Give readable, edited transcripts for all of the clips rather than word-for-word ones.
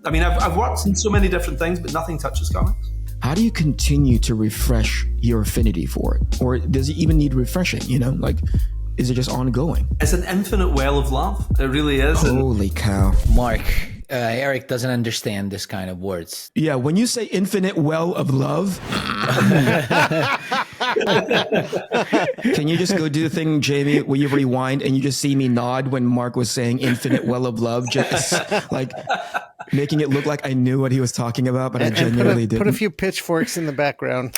I mean, I've worked in so many different things, but nothing touches comics. How do you continue to refresh your affinity for it? Or does it even need refreshing, you know? Like, is it just ongoing? It's an infinite well of love. It really is. Holy cow. Mark, Eric doesn't understand this kind of words. Yeah, when you say infinite well of love, can you just go do the thing, Jamie, where you rewind and you just see me nod when Mark was saying infinite well of love, just like making it look like I knew what he was talking about, but I genuinely didn't. Put a few pitchforks in the background.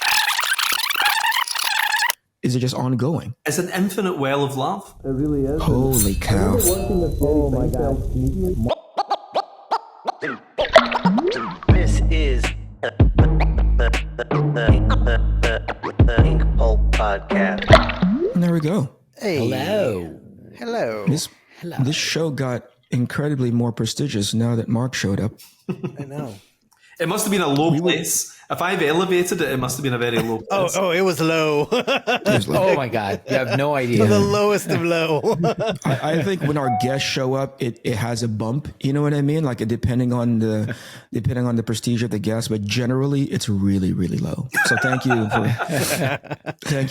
Is it just ongoing? It's an infinite well of love. It really is. Holy cow. Oh my God. This is the Inkpulp podcast. And there we go. Hey. Hello. This show got incredibly more prestigious now that Mark showed up. I know. It must have been a low place. If I've elevated it, it must have been a very low place. Oh, it was low. Oh my God. You have no idea. The lowest of low. I think when our guests show up, it has a bump. You know what I mean? Like depending on the prestige of the guest, but generally it's really, really low. So thank you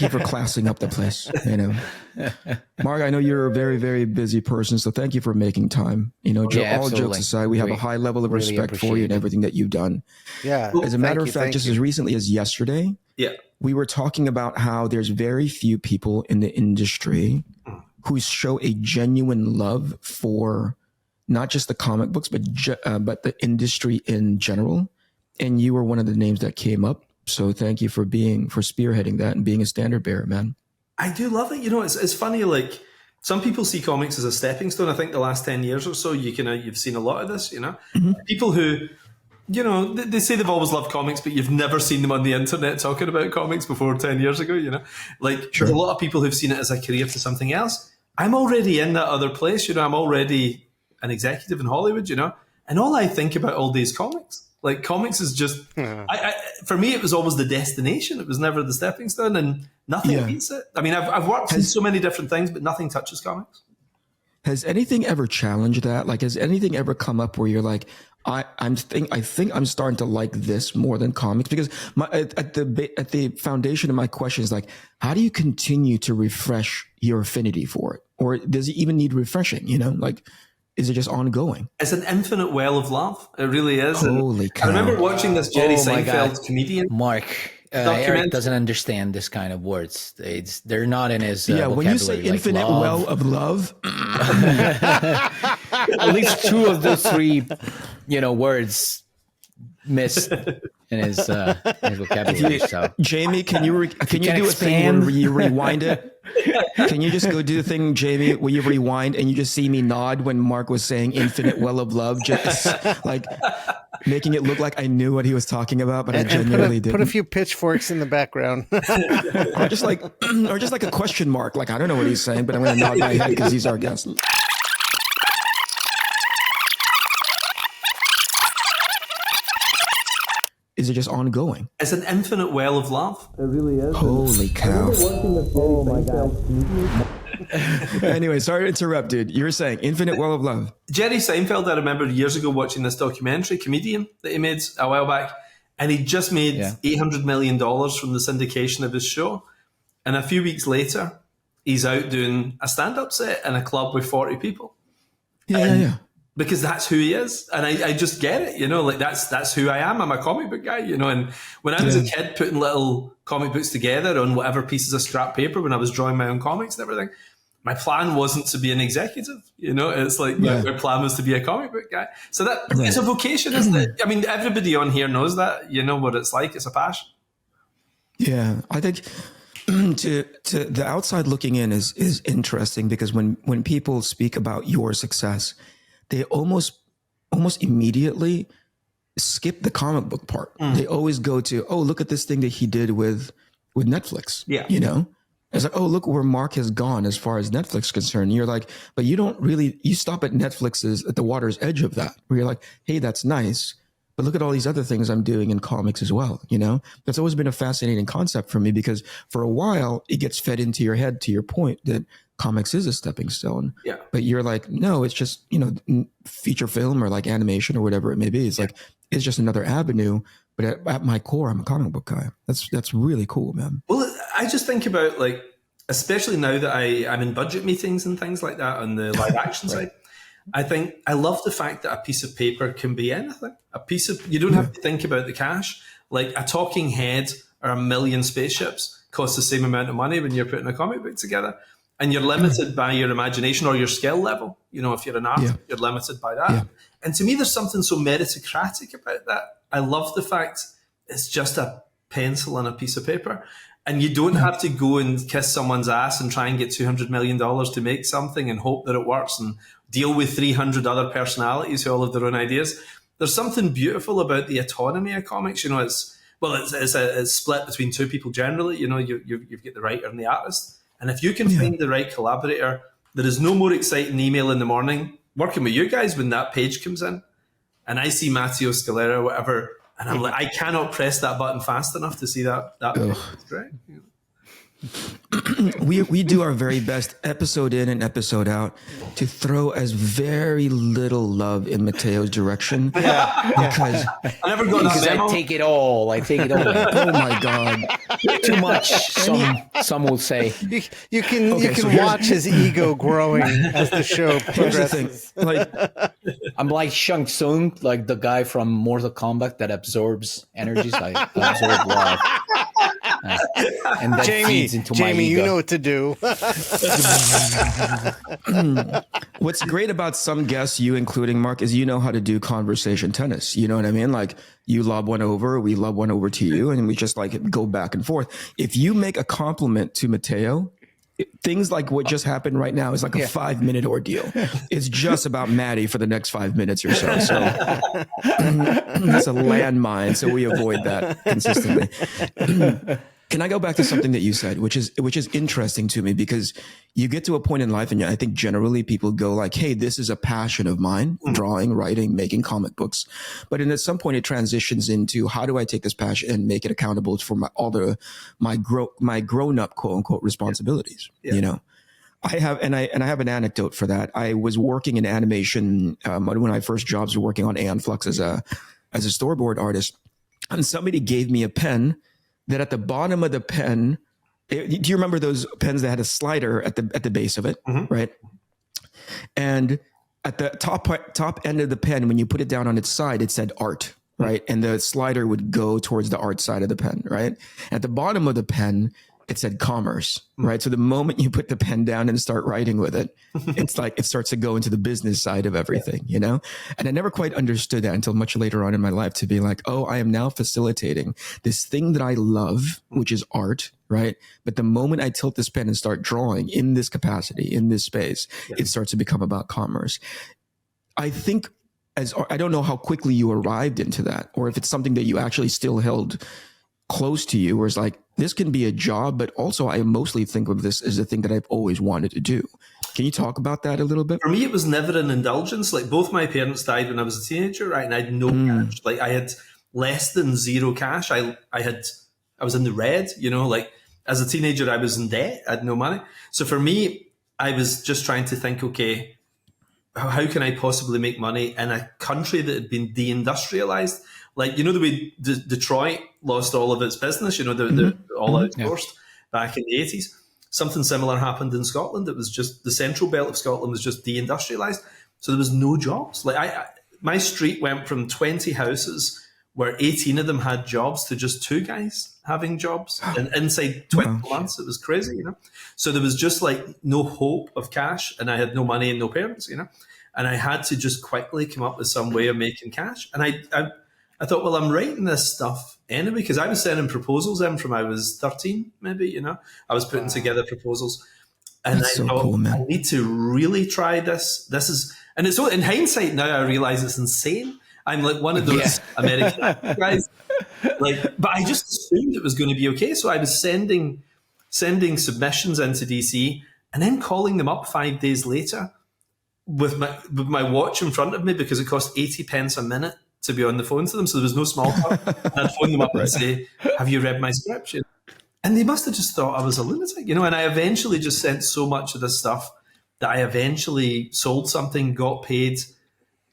for classing up the place. You know, Mark, I know you're a very, very busy person, so thank you for making time. You know, all jokes aside, we have a high level of respect for you and everything that you've done. Yeah. As a matter of fact, just as recently as yesterday, we were talking about how there's very few people in the industry who show a genuine love for not just the comic books, but the industry in general. And you were one of the names that came up. So thank you for spearheading that and being a standard bearer, man. I do love it. You know, it's funny. Like some people see comics as a stepping stone. I think the last 10 years or so, you've seen a lot of this. You know, people who, you know, they say they've always loved comics, but you've never seen them on the internet talking about comics before 10 years ago, you know? Like, there's a lot of people who've seen it as a career to something else. I'm already in that other place, you know? I'm already an executive in Hollywood, you know? And all I think about all day is comics. Like, comics is just... for me, it was always the destination. It was never the stepping stone, and nothing beats it. I mean, I've worked in so many different things, but nothing touches comics. Has anything ever challenged that? Like, has anything ever come up where you're like, I think I'm starting to like this more than comics? Because at the foundation of my question is like, how do you continue to refresh your affinity for it? Or does it even need refreshing? You know, like, is it just ongoing? It's an infinite well of love. It really is. Holy cow. I remember watching this Jerry Seinfeld comedian. Mark, Eric doesn't understand this kind of words. They're not in his vocabulary. When you say infinite well of love, at least two of those three, words missed in his vocabulary. So, Jamie, can you do a thing where you rewind it? Can you just go do the thing, Jamie, where you rewind and you just see me nod when Mark was saying infinite well of love, just like making it look like I knew what he was talking about, but I genuinely didn't. Put a few pitchforks in the background. or just like a question mark. Like, I don't know what he's saying, but I'm going to nod my head because he's our guest. Is it just ongoing? It's an infinite well of love. It really is. Holy cow. Oh my God. Anyway, sorry to interrupt, dude. You were saying infinite well of love. Jerry Seinfeld, I remember years ago watching this documentary, comedian that he made a while back, and he just made $800 million from the syndication of his show. And a few weeks later, he's out doing a stand-up set in a club with 40 people. Yeah. Because that's who he is. And I just get it, like that's who I am. I'm a comic book guy, and when I was a kid putting little comic books together on whatever pieces of scrap paper when I was drawing my own comics and everything, my plan wasn't to be an executive, it's like my plan was to be a comic book guy. So that it's a vocation, isn't it? I mean, everybody on here knows that, what it's like. It's a passion. Yeah, I think to the outside looking in is interesting because when people speak about your success, they almost immediately skip the comic book part. They always go to, oh, look at this thing that he did with Netflix. Yeah. It's like, oh, look where Mark has gone as far as Netflix is concerned. And you're like, but you stop at Netflix's, at the water's edge of that, where you're like, hey, that's nice, but look at all these other things I'm doing in comics as well. That's always been a fascinating concept for me because for a while it gets fed into your head, to your point, that comics is a stepping stone. Yeah. But you're like, no, it's just, feature film or like animation or whatever it may be. It's like, it's just another avenue. But at my core, I'm a comic book guy. That's really cool, man. Well, I just think about, like, especially now that I'm in budget meetings and things like that on the live action side, I love the fact that a piece of paper can be anything. You don't have to think about the cash. Like, a talking head or a million spaceships costs the same amount of money when you're putting a comic book together. And you're limited by your imagination or your skill level. If you're an artist, you're limited by that. Yeah. And to me, there's something so meritocratic about that. I love the fact it's just a pencil and a piece of paper. And you don't have to go and kiss someone's ass and try and get $200 million to make something and hope that it works and deal with 300 other personalities who all have their own ideas. There's something beautiful about the autonomy of comics. It's split between two people generally. You've got the writer and the artist. And if you can find the right collaborator, there is no more exciting email in the morning working with you guys when that page comes in. And I see Mattteo Scalera or whatever, and I'm like, I cannot press that button fast enough to see that page. It's great. We do our very best episode in and episode out to throw as very little love in Matteo's direction because I never got that memo. I take it all. Oh my God. Too much. Some will say. You can watch his ego growing as the show progresses. I'm like Shang Tsung, like the guy from Mortal Kombat that absorbs energies. I absorb love. And that feeds into my ego. You know what to do. What's great about some guests, you including Mark, is you know how to do conversation tennis. You know what I mean? Like, you lob one over, we lob one over to you, and we just like go back and forth. If you make a compliment to Mattteo, things like what just happened right now is like a 5-minute ordeal. It's just about Maddie for the next 5 minutes or so. So it's a landmine, so we avoid that consistently. Can I go back to something that you said, which is interesting to me, because you get to a point in life, and I think generally people go like, hey, this is a passion of mine, drawing, writing, making comic books. But then at some point it transitions into, how do I take this passion and make it accountable for my grown up, quote unquote, responsibilities? I have an anecdote for that. I was working in animation one of my first jobs was working on Aeon Flux as a storyboard artist, and somebody gave me a pen that at the bottom of the pen, do you remember those pens that had a slider at the base of it, right? And at the top end of the pen, when you put it down on its side, it said art, right? And the slider would go towards the art side of the pen, right? At the bottom of the pen, it said commerce, right? So the moment you put the pen down and start writing with it, it's like it starts to go into the business side of everything, And I never quite understood that until much later on in my life, to be like, oh, I am now facilitating this thing that I love, which is art, right? But the moment I tilt this pen and start drawing in this capacity, in this space, it starts to become about commerce. I think I don't know how quickly you arrived into that, or if it's something that you actually still held close to you, where it's like, this can be a job, but also I mostly think of this as a thing that I've always wanted to do. Can you talk about that a little bit? For me, it was never an indulgence. Like, both my parents died when I was a teenager, right? And I had no cash. Like, I had less than zero cash. I was in the red, like, as a teenager, I was in debt. I had no money. So for me, I was just trying to think, okay, how can I possibly make money in a country that had been deindustrialized? Like, the way Detroit lost all of its business, they're all outsourced back in the 80s. Something similar happened in Scotland. It was just the central belt of Scotland was just deindustrialized. So there was no jobs. Like, my street went from 20 houses where 18 of them had jobs to just 2 guys having jobs. And inside 20 months, it was crazy, So there was just like no hope of cash, and I had no money and no parents, And I had to just quickly come up with some way of making cash. And I thought, well, I'm writing this stuff anyway, because I was sending proposals in from I was 13, maybe, I was putting together proposals. And That's I thought, cool, man. I need to really try this. And it's so, in hindsight now, I realize it's insane. I'm like one of those American guys. But I just assumed it was going to be okay. So I was sending submissions into DC and then calling them up 5 days later with my watch in front of me, because it cost 80 pence a minute to be on the phone to them. So there was no small talk. And I'd phone them up and say, have you read my script? And they must have just thought I was a lunatic, you know. And I eventually just sent so much of this stuff that I eventually sold something, got paid.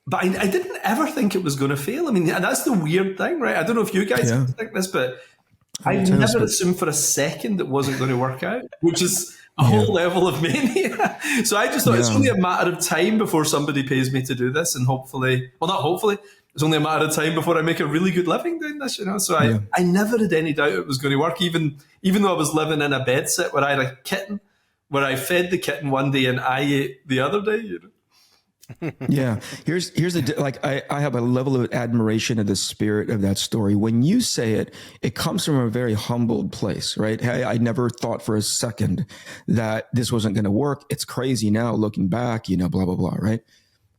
But I didn't ever think it was going to fail. I mean, that's the weird thing, right? I don't know if you guys think this, but I never assumed for a second it wasn't going to work out, which is a whole level of mania. So I just thought it's only a matter of time before somebody pays me to do this. And hopefully, well, not hopefully, it's only a matter of time before I make a really good living doing this, you know. So I never had any doubt it was going to work, even though I was living in a bed sit where I had a kitten, where I fed the kitten one day and I ate the other day, you know. Yeah, here's like I have a level of admiration of the spirit of that story. When you say it, it comes from a very humbled place, right? I never thought for a second that this wasn't going to work. It's crazy now looking back, you know, blah blah blah, right?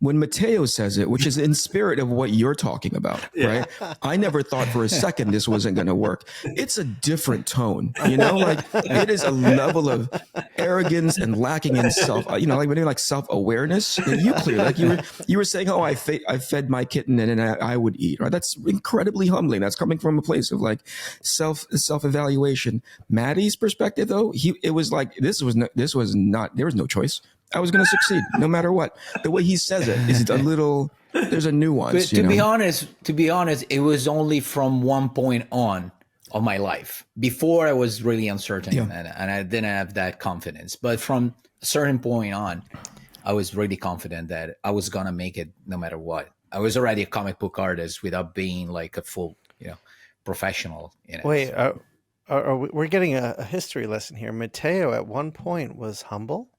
When Mattteo says it, which is in spirit of what you're talking about, right? I never thought for a second this wasn't going to work. It's a different tone, you know, like it is a level of arrogance and lacking in self, you know, like maybe like self-awareness. You clear, like you were saying, oh, I fed my kitten and then I would eat, right? That's incredibly humbling. That's coming from a place of like self-evaluation. Maddie's perspective, though, it was like there was no choice. I was going to succeed no matter what. The way he says it is there's a nuance. But to be honest, it was only from one point on of my life. Before I was really uncertain and I didn't have that confidence. But from a certain point on, I was really confident that I was going to make it no matter what. I was already a comic book artist without being like a full, you know, professional. You know, Wait, we're getting a history lesson here. Mattteo at one point was humble.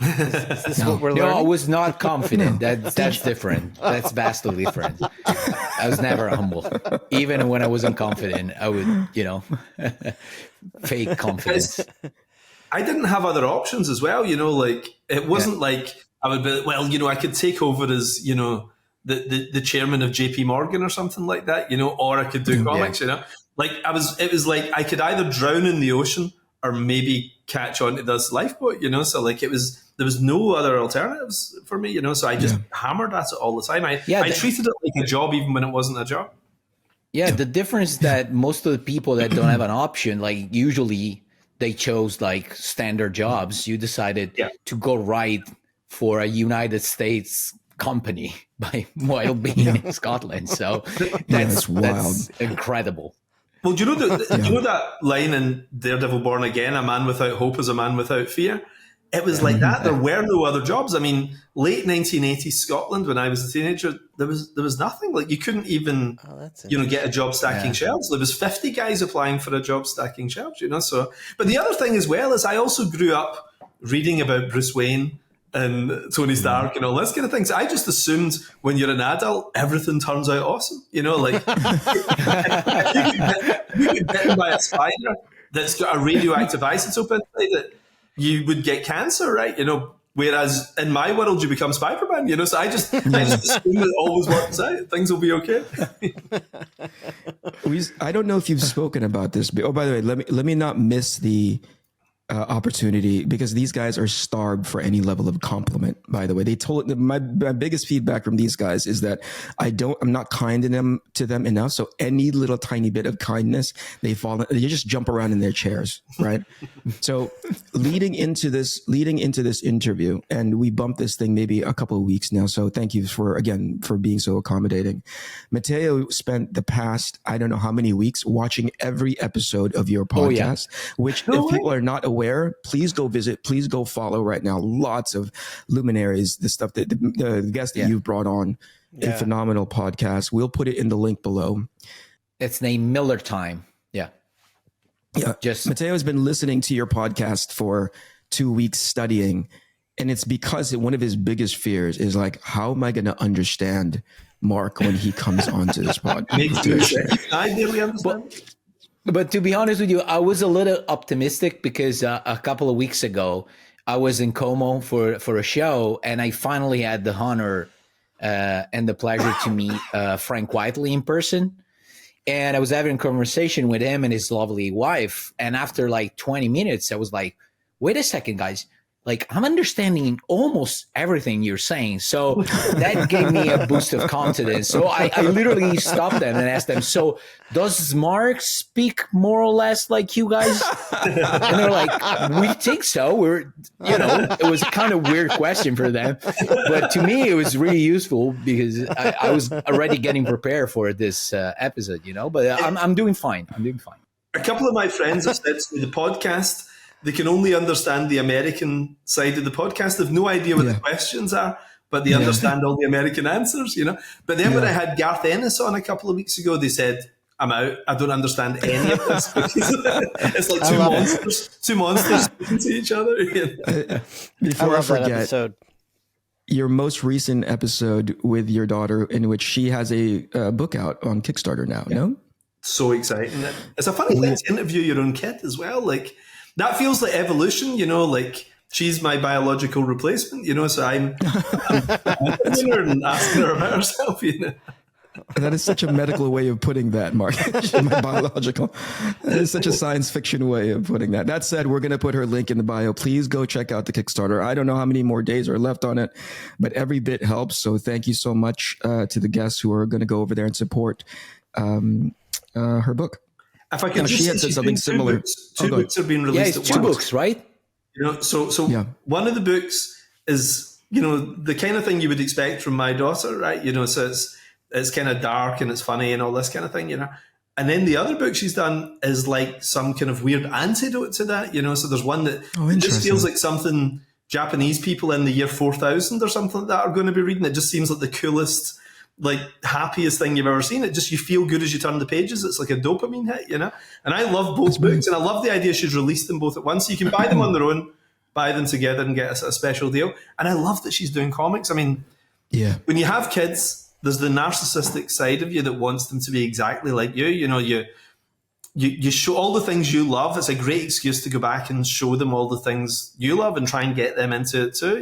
Is this what we're learning? No, I was not confident. That's different. That's vastly different. I was never humble. Even when I wasn't confident, I would, you know, fake confidence. I didn't have other options as well, you know, like it wasn't like I would be, well, you know, I could take over as, you know, the chairman of JP Morgan or something like that, you know, or I could do comics, you know. Like it was like I could either drown in the ocean or maybe catch onto this lifeboat, you know. So like there was no other alternatives for me, you know. So I just hammered at it all the time. I treated it like a job even when it wasn't a job. Yeah, the difference is that most of the people that don't have an option, like usually they chose like standard jobs. You decided to go write for a United States company while being in Scotland. So that's wild. That's incredible. Well, do you know you know that line in Daredevil Born Again, a man without hope is a man without fear? It was like that. There were no other jobs. I mean, late 1980s Scotland, when I was a teenager, there was nothing. Like you couldn't even, you know, get a job stacking shelves. There was 50 guys applying for a job stacking shelves, you know. So, but the other thing as well is I also grew up reading about Bruce Wayne and Tony Stark and all this kind of things. I just assumed when you're an adult, everything turns out awesome. You know, like you get bitten by a spider that's got a radioactive isotope inside it, you would get cancer, right? You know, whereas in my world, you become Spider-Man, you know? So I just assume it always works out. Things will be okay. I don't know if you've spoken about this, but, oh, by the way, let me not miss the opportunity, because these guys are starved for any level of compliment. By the way, they told my biggest feedback from these guys is that I'm not kind to them enough. So any little tiny bit of kindness, they just jump around in their chairs, right? So leading into this interview, and we bumped this thing maybe a couple of weeks now. So thank you for being so accommodating. Mattteo spent the past, I don't know how many weeks watching every episode of your podcast, which if people are not aware, please go visit, please go follow right now. Lots of luminaries, the stuff that the guests that you've brought on, a phenomenal podcast. We'll put it in the link below. It's named Millar Time. Yeah. Just Mattteo has been listening to your podcast for 2 weeks studying. And it's because one of his biggest fears is like, how am I going to understand Mark when he comes onto this podcast? I really understand. But to be honest with you, I was a little optimistic because a couple of weeks ago, I was in Como for a show, and I finally had the honor and the pleasure to meet Frank Whiteley in person. And I was having a conversation with him and his lovely wife. And after like 20 minutes, I was like, wait a second, guys. like, I'm understanding almost everything you're saying. So that gave me a boost of confidence. So I literally stopped them and asked them, so does Mark speak more or less like you guys? And they're like, we think so. It was a kind of weird question for them. But to me, it was really useful because I was already getting prepared for this episode, but I'm doing fine. A couple of my friends have said to me, the podcast, they can only understand the American side of the podcast. They've no idea what the questions are, but they understand all the American answers, But then when I had Garth Ennis on a couple of weeks ago, they said, I'm out. I don't understand any of this. It's like two monsters speaking to each other. Before I forget, your most recent episode with your daughter, in which she has a book out on Kickstarter now, no? So exciting. It's a funny thing to interview your own kid as well. Like, that feels like evolution, like she's my biological replacement, so I'm asking her and asking her about herself, That is such a medical way of putting that, Mark. My biological. That is such a science fiction way of putting that. That said, we're going to put her link in the bio. Please go check out the Kickstarter. I don't know how many more days are left on it, but every bit helps. So thank you so much to the guests who are going to go over there and support her book. If I could she had said something similar. Two books are being released. Yeah, it's two books, right? So one of the books is, the kind of thing you would expect from my daughter, right? So it's kind of dark and it's funny and all this kind of thing, And then the other book she's done is like some kind of weird antidote to that, So there's one that just feels like something Japanese people in the year 4000 or something like that are going to be reading. It just seems like the coolest, like happiest thing you've ever seen. It just, you feel good as you turn the pages. It's like a dopamine hit, And I love both books, and I love the idea she's released them both at once. So you can buy them on their own, buy them together and get a special deal. And I love that she's doing comics. I mean, when you have kids, there's the narcissistic side of you that wants them to be exactly like you. You show all the things you love. It's a great excuse to go back and show them all the things you love and try and get them into it too,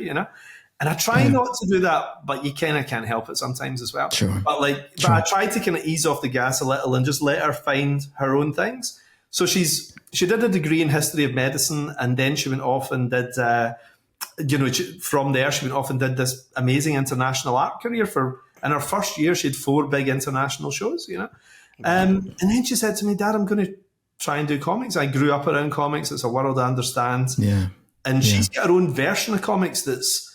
And I try not to do that, but you kind of can't help it sometimes as well. Sure. But I try to kind of ease off the gas a little and just let her find her own things. So she did a degree in history of medicine, and then she went off and did, from there she went off and did this amazing international art career. In her first year, she had 4 big international shows, And then she said to me, Dad, I'm going to try and do comics. I grew up around comics. It's a world I understand. Yeah. And she's got her own version of comics that's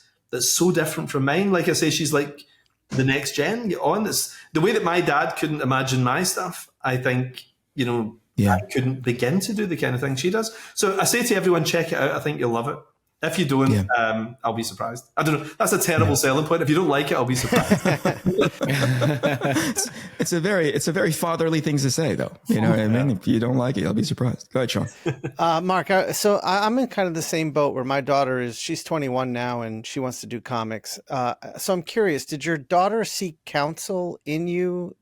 so different from mine. Like I say, she's like the next gen. It's the way that my dad couldn't imagine my stuff. I think, I couldn't begin to do the kind of thing she does. So I say to everyone, check it out. I think you'll love it. If you don't, I'll be surprised. I don't know. That's a terrible selling point. If you don't like it, I'll be surprised. It's a very fatherly thing to say, though. You know what I mean? If you don't like it, I'll be surprised. Go ahead, Shawn. Mark, so I'm in kind of the same boat where my daughter she's 21 now and she wants to do comics. So I'm curious, did your daughter seek counsel in you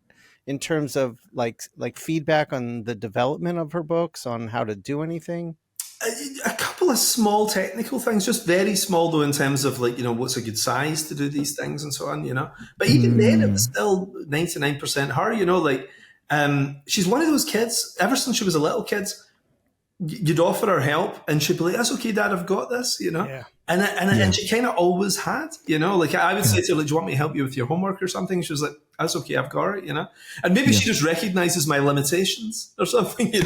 in terms of like feedback on the development of her books, on how to do anything? A couple of small technical things, just very small though, in terms of what's a good size to do these things and so on, But even then, it was still 99% her, she's one of those kids, ever since she was a little kid, you'd offer her help and she'd be like, that's okay, Dad, I've got this, And she kind of always had, I would say to her, do you want me to help you with your homework or something? She was like, that's okay, I've got it, And maybe she just recognizes my limitations or something, she's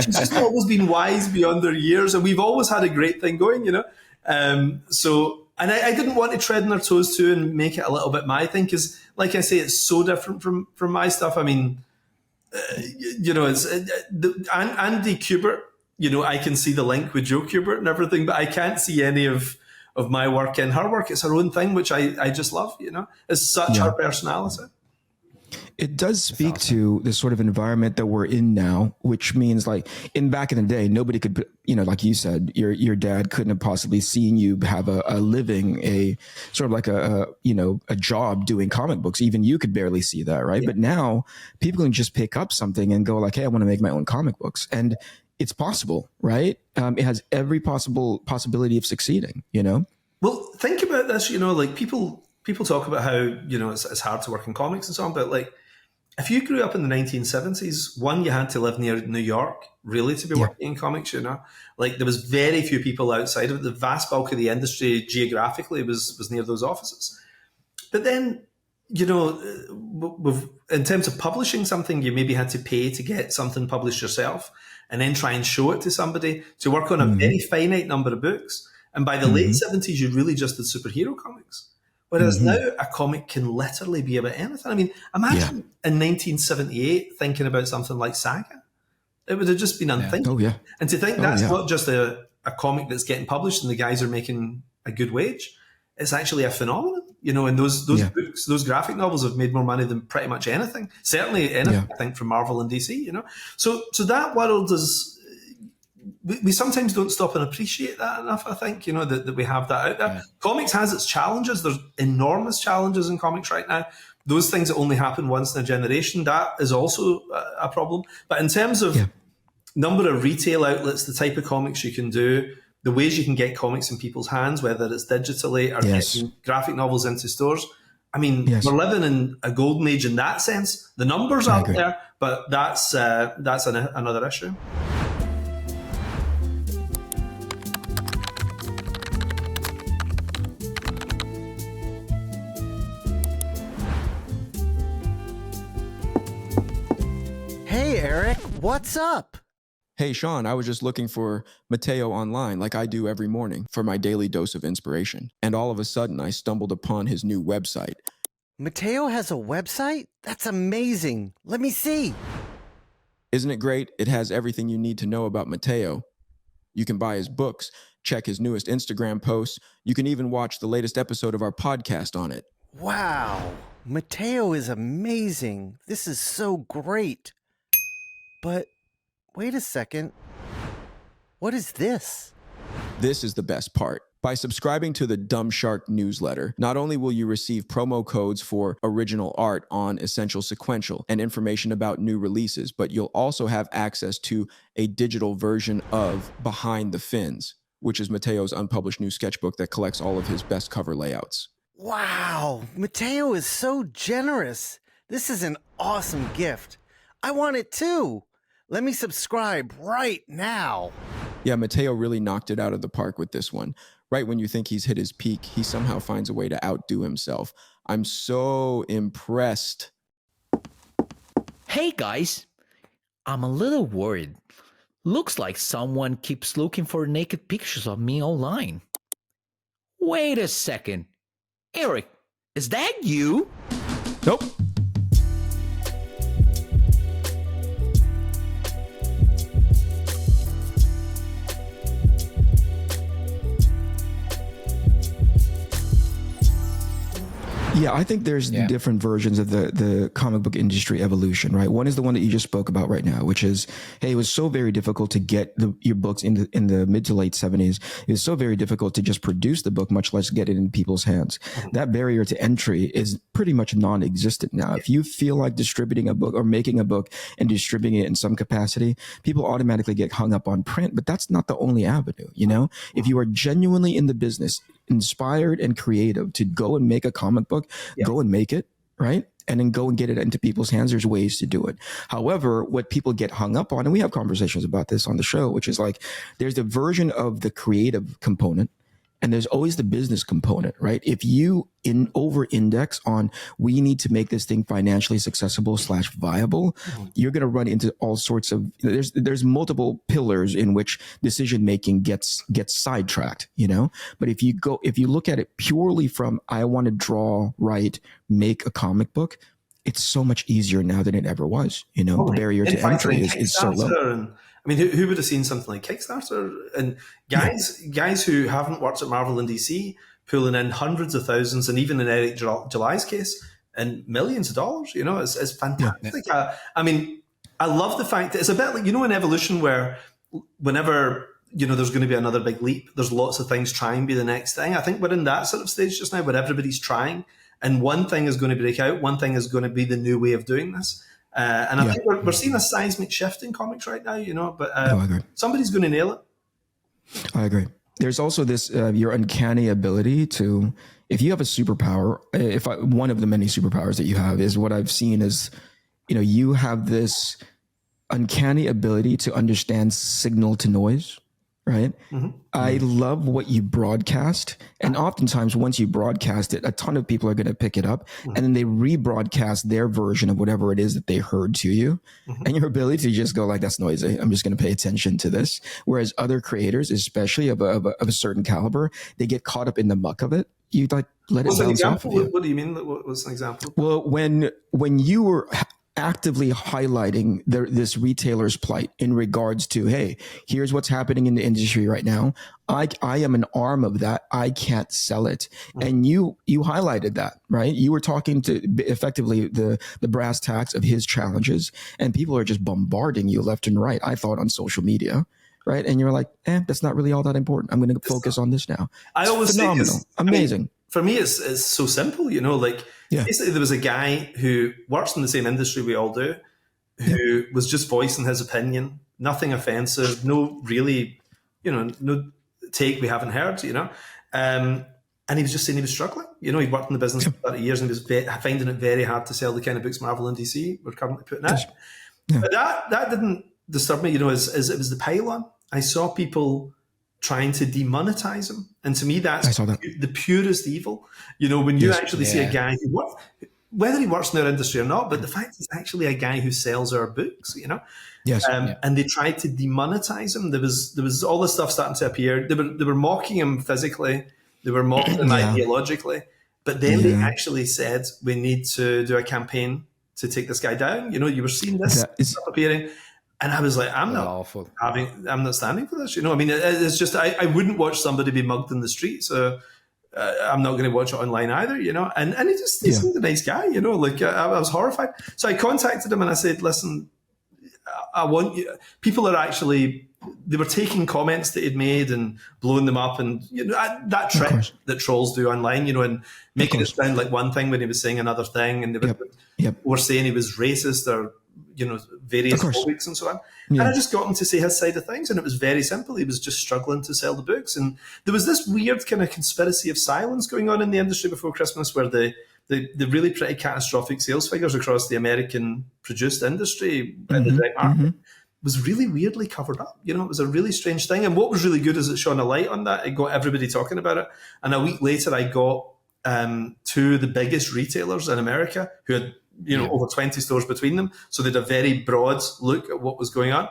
just always been wise beyond her years, and we've always had a great thing going, So, and I didn't want to tread on her toes too and make it a little bit my thing, because like I say, it's so different from my stuff. I mean, it's Andy Kubert, I can see the link with Joe Kubert and everything, but I can't see any of my work in her work. It's her own thing, which I just love, It's such her personality. It does speak to the sort of environment that we're in now, which means back in the day, nobody could, like you said, your dad couldn't have possibly seen you have a living, a sort of like a job doing comic books. Even you could barely see that, right? Yeah. But now people can just pick up something and go like, hey, I want to make my own comic books. And it's possible, right? It has every possibility of succeeding, Well, think about this, people talk about how, it's hard to work in comics and so on, but if you grew up in the 1970s, one, you had to live near New York, really, to be working in comics, Like, there was very few people outside of it. The vast bulk of the industry, geographically, was near those offices. But then, in terms of publishing something, you maybe had to pay to get something published yourself and then try and show it to somebody to work on a very finite number of books. And by the late 70s, you really just did superhero comics. Whereas now a comic can literally be about anything. I mean, imagine in 1978 thinking about something like Saga. It would have just been unthinkable. Oh, yeah. And to think that's not just a comic that's getting published and the guys are making a good wage, it's actually a phenomenon. And those books, those graphic novels have made more money than pretty much anything. Certainly anything, I think, from Marvel and DC, So that world is... We sometimes don't stop and appreciate that enough, I think, that we have that out there. Yeah. Comics has its challenges. There's enormous challenges in comics right now. Those things that only happen once in a generation, that is also a problem. But in terms of number of retail outlets, the type of comics you can do, the ways you can get comics in people's hands, whether it's digitally or getting graphic novels into stores, I mean, we're living in a golden age in that sense. The numbers aren't there, but that's another issue. Hey, Eric, what's up? Hey, Shawn, I was just looking for Mattteo online like I do every morning for my daily dose of inspiration. And all of a sudden, I stumbled upon his new website. Mattteo has a website? That's amazing. Let me see. Isn't it great? It has everything you need to know about Mattteo. You can buy his books, check his newest Instagram posts. You can even watch the latest episode of our podcast on it. Wow. Mattteo is amazing. This is so great. But wait a second. What is this? This is the best part. By subscribing to the Dumb Shark newsletter, not only will you receive promo codes for original art on Essential Sequential and information about new releases, but you'll also have access to a digital version of Behind the Fins, which is Matteo's unpublished new sketchbook that collects all of his best cover layouts. Wow, Mattteo is so generous. This is an awesome gift. I want it too. Let me subscribe right now. Yeah, Mattteo really knocked it out of the park with this one. Right when you think he's hit his peak, he somehow finds a way to outdo himself. I'm so impressed. Hey guys, I'm a little worried. Looks like someone keeps looking for naked pictures of me online. Wait a second. Eric, is that you? Nope. Yeah, I think there's different versions of the comic book industry evolution, right? One is the one that you just spoke about right now, which is, hey, it was so very difficult to get your books in the mid to late 70s. It was so very difficult to just produce the book, much less get it in people's hands. That barrier to entry is pretty much non-existent now. If you feel like distributing a book or making a book and distributing it in some capacity, people automatically get hung up on print, but that's not the only avenue, If you are genuinely in the business, inspired and creative to go and make a comic book, go and make it, right? And then go and get it into people's hands. There's ways to do it. However, what people get hung up on, and we have conversations about this on the show, which is like, there's the version of the creative component and there's always the business component, right? If you over index on, we need to make this thing financially successful / viable, you're going to run into all sorts of, there's multiple pillars in which decision making gets sidetracked, But if you look at it purely from, I want to draw, write, make a comic book, it's so much easier now than it ever was. The barrier to entry is so low. I mean, who would have seen something like Kickstarter? And guys who haven't worked at Marvel and DC pulling in hundreds of thousands, and even in Eric July's case, and millions of dollars. It's fantastic. Yeah. I mean, I love the fact that it's a bit like, in evolution where whenever there's going to be another big leap, there's lots of things trying to be the next thing. I think we're in that sort of stage just now where everybody's trying, and one thing is going to break out, one thing is going to be the new way of doing this. And I think we're seeing a seismic shift in comics right now, but I agree. Somebody's going to nail it. I agree. There's also this, your uncanny ability to, if you have a superpower, one of the many superpowers that you have is what I've seen is you have this uncanny ability to understand signal to noise, right? I love what you broadcast. And oftentimes once you broadcast it, a ton of people are going to pick it up and then they rebroadcast their version of whatever it is that they heard to you. And your ability to just go like, that's noisy, I'm just going to pay attention to this. Whereas other creators, especially of a certain caliber, they get caught up in the muck of it. You like let it bounce off of you. What do you mean? What was an example? Well, when you were actively highlighting this retailer's plight in regards to, hey, here's what's happening in the industry right now. I am an arm of that. I can't sell it. And you highlighted that, right? You were talking to effectively the brass tacks of his challenges, and people are just bombarding you left and right, I thought, on social media. Right. And you're like, that's not really all that important. I'm going to focus on this now. I always phenomenal. say Amazing. I mean, for me, it's so simple, basically there was a guy who works in the same industry we all do, who was just voicing his opinion, nothing offensive, no really, no take we haven't heard, and he was just saying he was struggling. He'd worked in the business for 30 years and he was finding it very hard to sell the kind of books Marvel and DC were currently putting out. But that didn't disturb me, as it was the pylon. I saw people trying to demonetize him. And to me, that's the purest evil. When you actually see a guy whether he works in our industry or not, but the fact he's actually a guy who sells our books, and they tried to demonetize him. There was all this stuff starting to appear. They were mocking him physically. They were mocking him ideologically. But then they actually said, we need to do a campaign to take this guy down. You were seeing this stuff appearing. And I was like, I'm not standing for this. It's just, I wouldn't watch somebody be mugged in the street. So I'm not going to watch it online either, And he seemed a nice guy, I was horrified. So I contacted him and I said, listen, I want you. People are actually, they were taking comments that he'd made and blowing them up, and that trick that trolls do online, and making it sound like one thing when he was saying another thing, and they were saying he was racist or various phobics and so on. And I just got him to say his side of things, and it was very simple. He was just struggling to sell the books, and there was this weird kind of conspiracy of silence going on in the industry before Christmas, where the really pretty catastrophic sales figures across the American produced industry in the direct market was really weirdly covered up. It was a really strange thing. And what was really good is it shone a light on that. It got everybody talking about it. And a week later, I got two of the biggest retailers in America who had over 20 stores between them. So they had a very broad look at what was going on,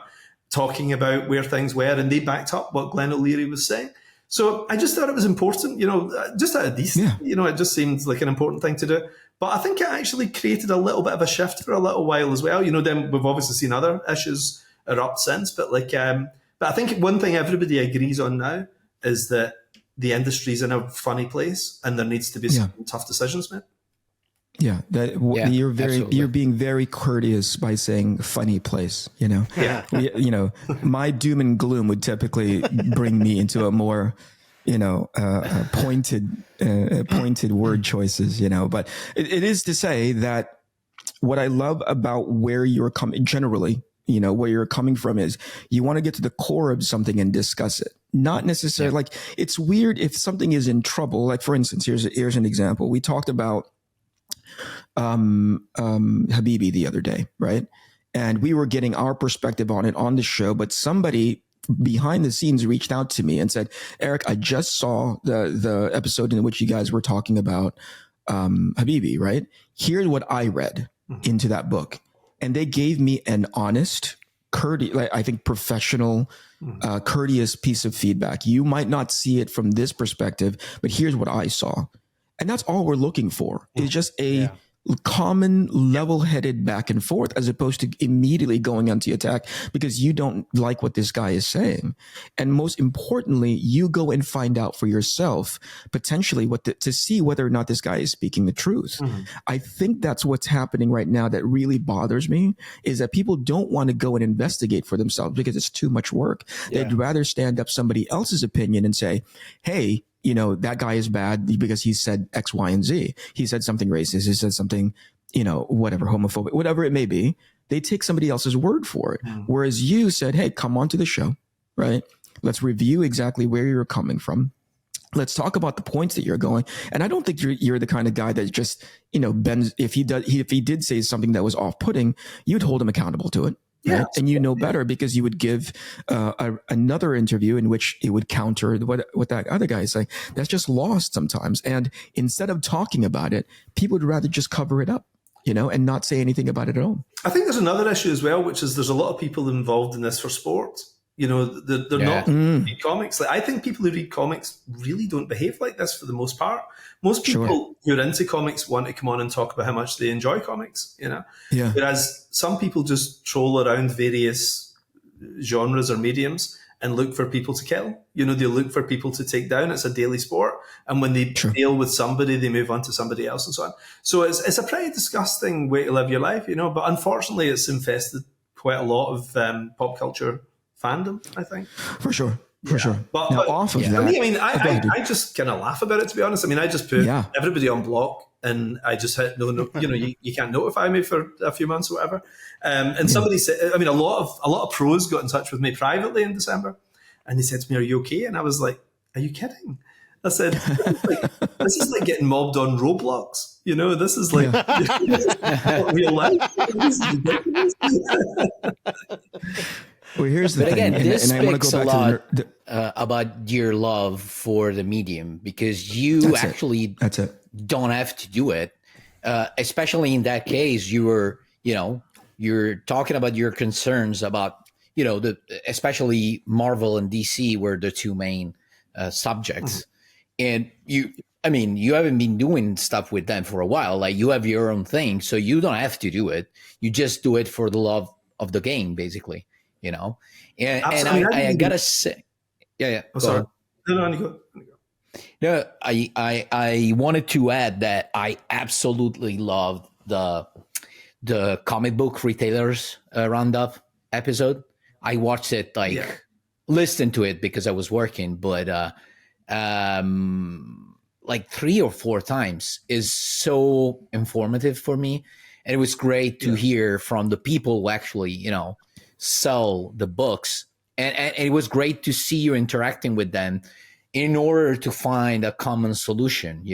talking about where things were, and they backed up what Glenn O'Leary was saying. So I just thought it was important, just out of decency, it just seemed like an important thing to do. But I think it actually created a little bit of a shift for a little while as well. Then we've obviously seen other issues erupt since, but but I think one thing everybody agrees on now is that the industry's in a funny place and there needs to be some tough decisions made. Yeah, you're being very courteous by saying funny place, my doom and gloom would typically bring me into a more, pointed word choices, but it is to say that what I love about where you're coming generally, where you're coming from is you want to get to the core of something and discuss it. Not necessarily like it's weird if something is in trouble. Like for instance, here's an example. We talked about Habibi the other day, right? And we were getting our perspective on it on the show, but somebody behind the scenes reached out to me and said, Eric, I just saw the episode in which you guys were talking about Habibi, right? Here's what I read into that book. And they gave me an honest, I think professional, courteous piece of feedback. You might not see it from this perspective, but here's what I saw. And that's all we're looking for. It's just a common level-headed back and forth, as opposed to immediately going onto attack because you don't like what this guy is saying. And most importantly, you go and find out for yourself potentially to see whether or not this guy is speaking the truth. I think that's what's happening right now that really bothers me, is that people don't want to go and investigate for themselves because it's too much work. They'd rather stand up somebody else's opinion and say, hey, that guy is bad because he said X, Y, and Z. He said something racist. He said something, whatever, homophobic, whatever it may be. They take somebody else's word for it. Whereas you said, hey, come on to the show, right? Let's review exactly where you're coming from. Let's talk about the points that you're going. And I don't think you're the kind of guy that just, bends. If he did say something that was off-putting, you'd hold him accountable to it. Right? Yeah, and better because you would give another interview in which it would counter what that other guy is saying. That's just lost sometimes. And instead of talking about it, people would rather just cover it up, and not say anything about it at all. I think there's another issue as well, which is there's a lot of people involved in this for sport. They're not read comics. Like, I think people who read comics really don't behave like this for the most part. Most people who are into comics want to come on and talk about how much they enjoy comics, Yeah. Whereas some people just troll around various genres or mediums and look for people to kill. They look for people to take down. It's a daily sport. And when they deal with somebody, they move on to somebody else and so on. So it's a pretty disgusting way to live your life, But unfortunately, it's infested quite a lot of pop culture fandom, I think. For sure. But off of that, I just kind of laugh about it, to be honest. I just put everybody on block, and I just hit no. You can't notify me for a few months or whatever. And somebody said, a lot of pros got in touch with me privately in December, and they said to me, "Are you okay?" And I was like, "Are you kidding?" I said, "This is like getting mobbed on Roblox. This is like real life. This is ridiculous." Well, here's the thing. But again, this and I want to go back to about your love for the medium, because you actually don't have to do it. Especially in that case, you were, you're talking about your concerns about, especially Marvel and DC were the two main subjects. And you haven't been doing stuff with them for a while. Like, you have your own thing, so you don't have to do it. You just do it for the love of the game, basically. And I gotta say, Oh, sorry. No, go. No, I wanted to add that I absolutely loved the comic book retailers roundup episode. I watched it, listened to it because I was working, but like 3 or 4 times. Is so informative for me, and it was great to hear from the people who actually sell the books, and it was great to see you interacting with them in order to find a common solution,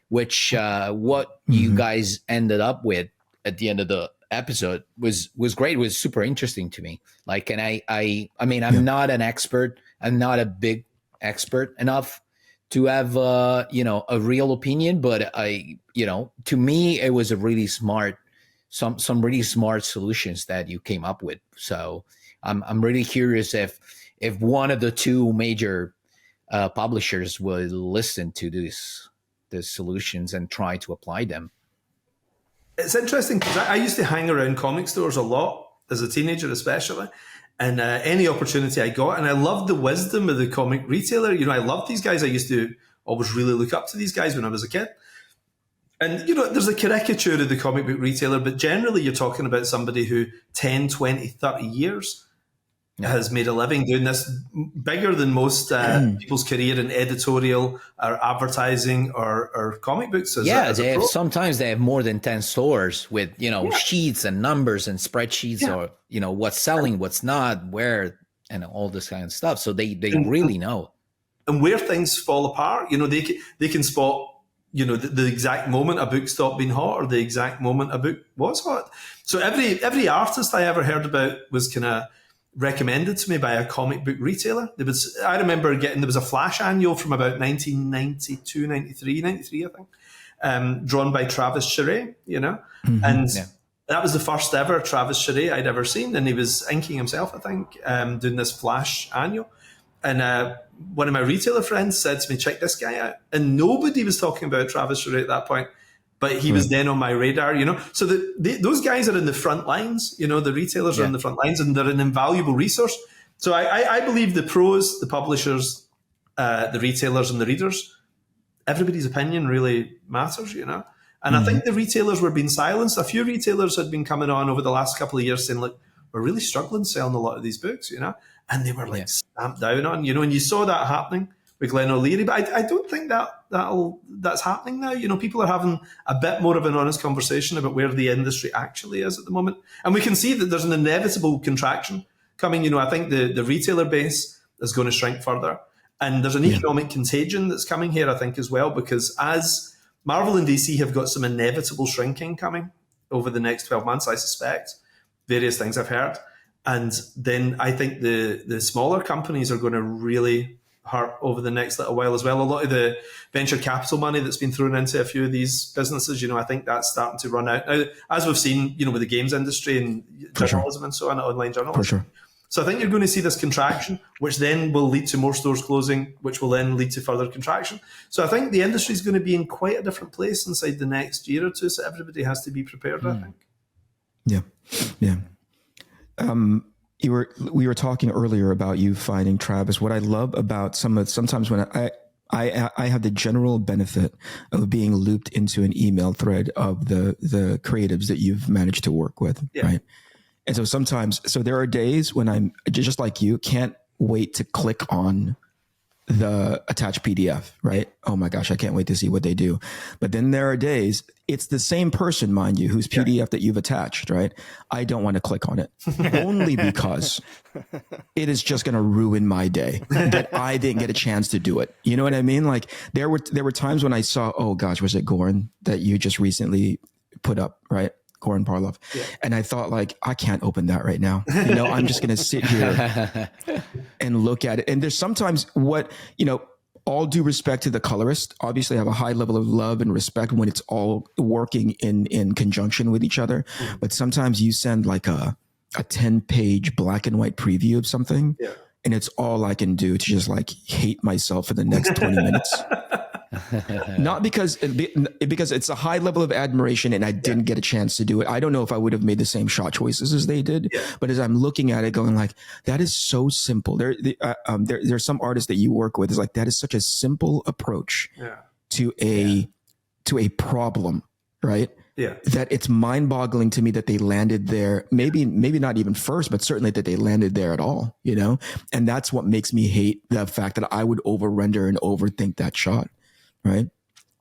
which what you guys ended up with at the end of the episode was great. It was super interesting to me. Like, and I'm not an expert. I'm not a big expert enough to have a real opinion, but to me, it was a really smart, some really smart solutions that you came up with. So I'm really curious if one of the two major publishers will listen to these solutions and try to apply them. It's interesting because I used to hang around comic stores a lot as a teenager, especially, and any opportunity I got, and I loved the wisdom of the comic retailer. I loved these guys. I used to always really look up to these guys when I was a kid. And, there's a caricature of the comic book retailer, but generally you're talking about somebody who 10, 20, 30 years has made a living doing this, bigger than most people's career in editorial or advertising or comic books. Sometimes they have more than 10 stores with, sheets and numbers and spreadsheets or, what's selling, what's not, where, and all this kind of stuff. So they really know. And where things fall apart, they can spot, the exact moment a book stopped being hot or the exact moment a book was hot. So every artist I ever heard about was kind of recommended to me by a comic book retailer. I remember there was a Flash annual from about 1992, 93, I think, drawn by Travis Charest, and that was the first ever Travis Charest I'd ever seen, and he was inking himself, I think, doing this Flash annual. And one of my retailer friends said to me, "Check this guy out," and nobody was talking about Travis Charest at that point. But he was then on my radar, So those guys are in the front lines, the retailers are in the front lines, and they're an invaluable resource. So I believe the pros, the publishers, the retailers and the readers, everybody's opinion really matters, And I think the retailers were being silenced. A few retailers had been coming on over the last couple of years saying, look, we're really struggling selling a lot of these books, And they were stamped down on, and you saw that happening with Glenn O'Leary, but I don't think that's happening now. People are having a bit more of an honest conversation about where the industry actually is at the moment, and we can see that there's an inevitable contraction coming. I think the retailer base is going to shrink further, And there's an economic contagion that's coming here, I think, as well, because as Marvel and DC have got some inevitable shrinking coming over the next 12 months, I suspect, various things I've heard. And then I think the smaller companies are going to really hurt over the next little while as well. A lot of the venture capital money that's been thrown into a few of these businesses, I think that's starting to run out. Now, as we've seen, with the games industry and journalism and so on, online journalism. For sure. So I think you're going to see this contraction, which then will lead to more stores closing, which will then lead to further contraction. So I think the industry is going to be in quite a different place inside the next year or two. So everybody has to be prepared, I think. Yeah. Yeah. We were talking earlier about you finding Travis. What I love about sometimes when I have the general benefit of being looped into an email thread of the creatives that you've managed to work with, right? And so there are days when I'm just like you, can't wait to click on the attached PDF, right? Oh my gosh, I can't wait to see what they do. But then there are days, it's the same person, mind you, whose PDF that you've attached, right? I don't want to click on it only because it is just going to ruin my day that I didn't get a chance to do it. You know what I mean? Like there were times when I saw, oh gosh, was it Goran that you just recently put up, right? Goran Parlov. Yeah. And I thought like, I can't open that right now. I'm just going to sit here and look at it. And there's sometimes all due respect to the colorist, obviously I have a high level of love and respect when it's all working in conjunction with each other. Mm-hmm. But sometimes you send like a 10-page black and white preview of something and it's all I can do to just like hate myself for the next 20 minutes. Not because it's a high level of admiration and I didn't get a chance to do it. I don't know if I would have made the same shot choices as they did, but as I'm looking at it going like, that is so simple. There's some artists that you work with is like, that is such a simple approach to a problem, right? Yeah. That it's mind boggling to me that they landed there, maybe not even first, but certainly that they landed there at all, and that's what makes me hate the fact that I would over render and overthink that shot. Right.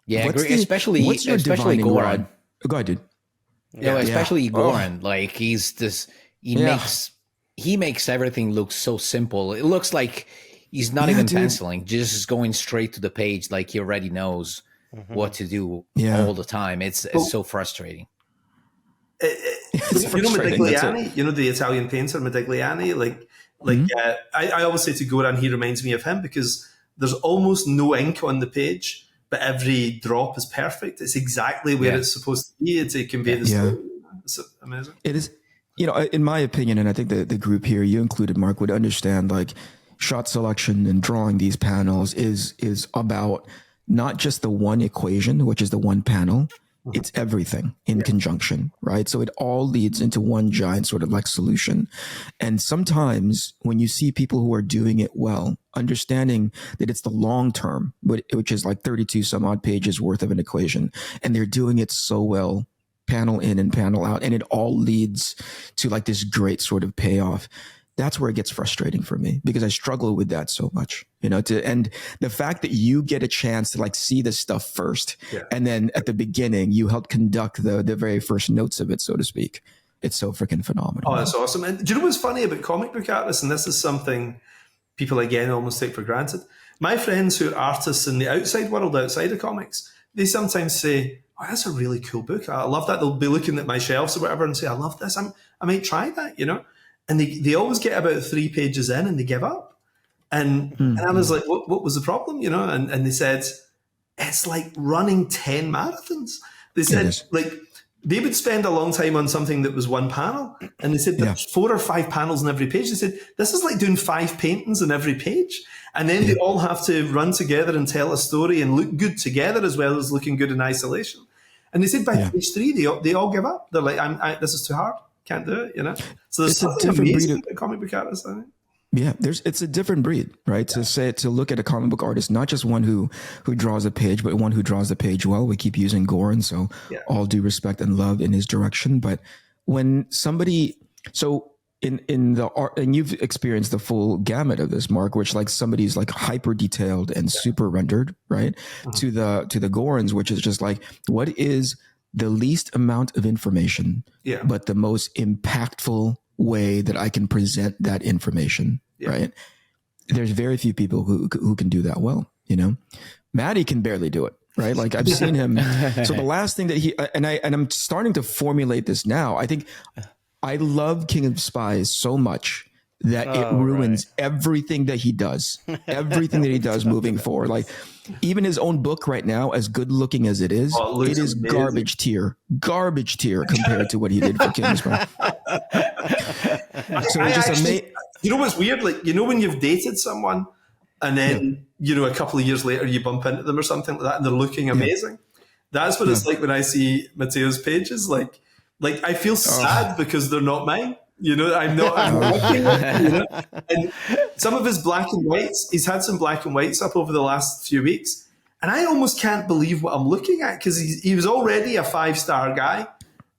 Yeah, especially Goran. Go ahead, dude. Especially Goran. Like he's this. He makes everything look so simple. It looks like he's not even penciling, just going straight to the page. Like he already knows what to do all the time. It's so frustrating. Modigliani, the Italian painter Modigliani. I always say to Goran, he reminds me of him because there's almost no ink on the page, but every drop is perfect. It's exactly where it's supposed to be to convey the story. It's amazing. It is, in my opinion, and I think the group here, you included, Mark, would understand like shot selection and drawing these panels is about not just the one equation, which is the one panel. It's everything in conjunction, right? So it all leads into one giant sort of like solution. And sometimes when you see people who are doing it well, understanding that it's the long term, which is like 32 some odd pages worth of an equation, and they're doing it so well, panel in and panel out, and it all leads to like this great sort of payoff. That's where it gets frustrating for me because I struggle with that so much, and the fact that you get a chance to like see this stuff first. And then at the beginning, you help conduct the very first notes of it, so to speak. It's so freaking phenomenal. Oh, that's awesome. And do you know what's funny about comic book artists? And this is something people again almost take for granted. My friends who are artists in the outside world, outside of comics, they sometimes say, oh, that's a really cool book. I love that. They'll be looking at my shelves or whatever and say, I love this. I might try that, And they always get about 3 pages in and they give up. And I was like, what was the problem? And they said, it's like running 10 marathons. They said like they would spend a long time on something that was one panel. And they said there's 4 or 5 panels in every page. They said, this is like doing 5 paintings in every page. And then they all have to run together and tell a story and look good together as well as looking good in isolation. And they said by page 3, they all give up. They're like, this is too hard. Can't do it, So there's something amazing about comic book artists, I think. Yeah, it's a different breed, right? To look at a comic book artist, not just one who draws a page, but one who draws the page well. We keep using Goran, so all due respect and love in his direction. But when somebody, so in the art, and you've experienced the full gamut of this, Mark, which like somebody's like hyper detailed and super rendered, right? To the Gorans, which is just like, what is the least amount of information, but the most impactful way that I can present that information, right? there's very few people who can do that well. You know, Matty can barely do it. Right. Like I've seen him. So the last thing that I'm starting to formulate this now. I think I love King of Spies so much that it ruins everything that he does, moving forward. Like even his own book right now, as good looking as it is amazing. garbage tier compared to what he did for King of Spies. So it's just amazing. You know what's weird? Like, you know, when you've dated someone and then, you know, a couple of years later you bump into them or something like that and they're looking amazing. That's what it's like when I see Matteo's pages. Like I feel sad because they're not mine. You know, I'm looking at, you know? And some of his black and whites, he's had some black and whites up over the last few weeks. And I almost can't believe what I'm looking at because he was already a 5-star guy.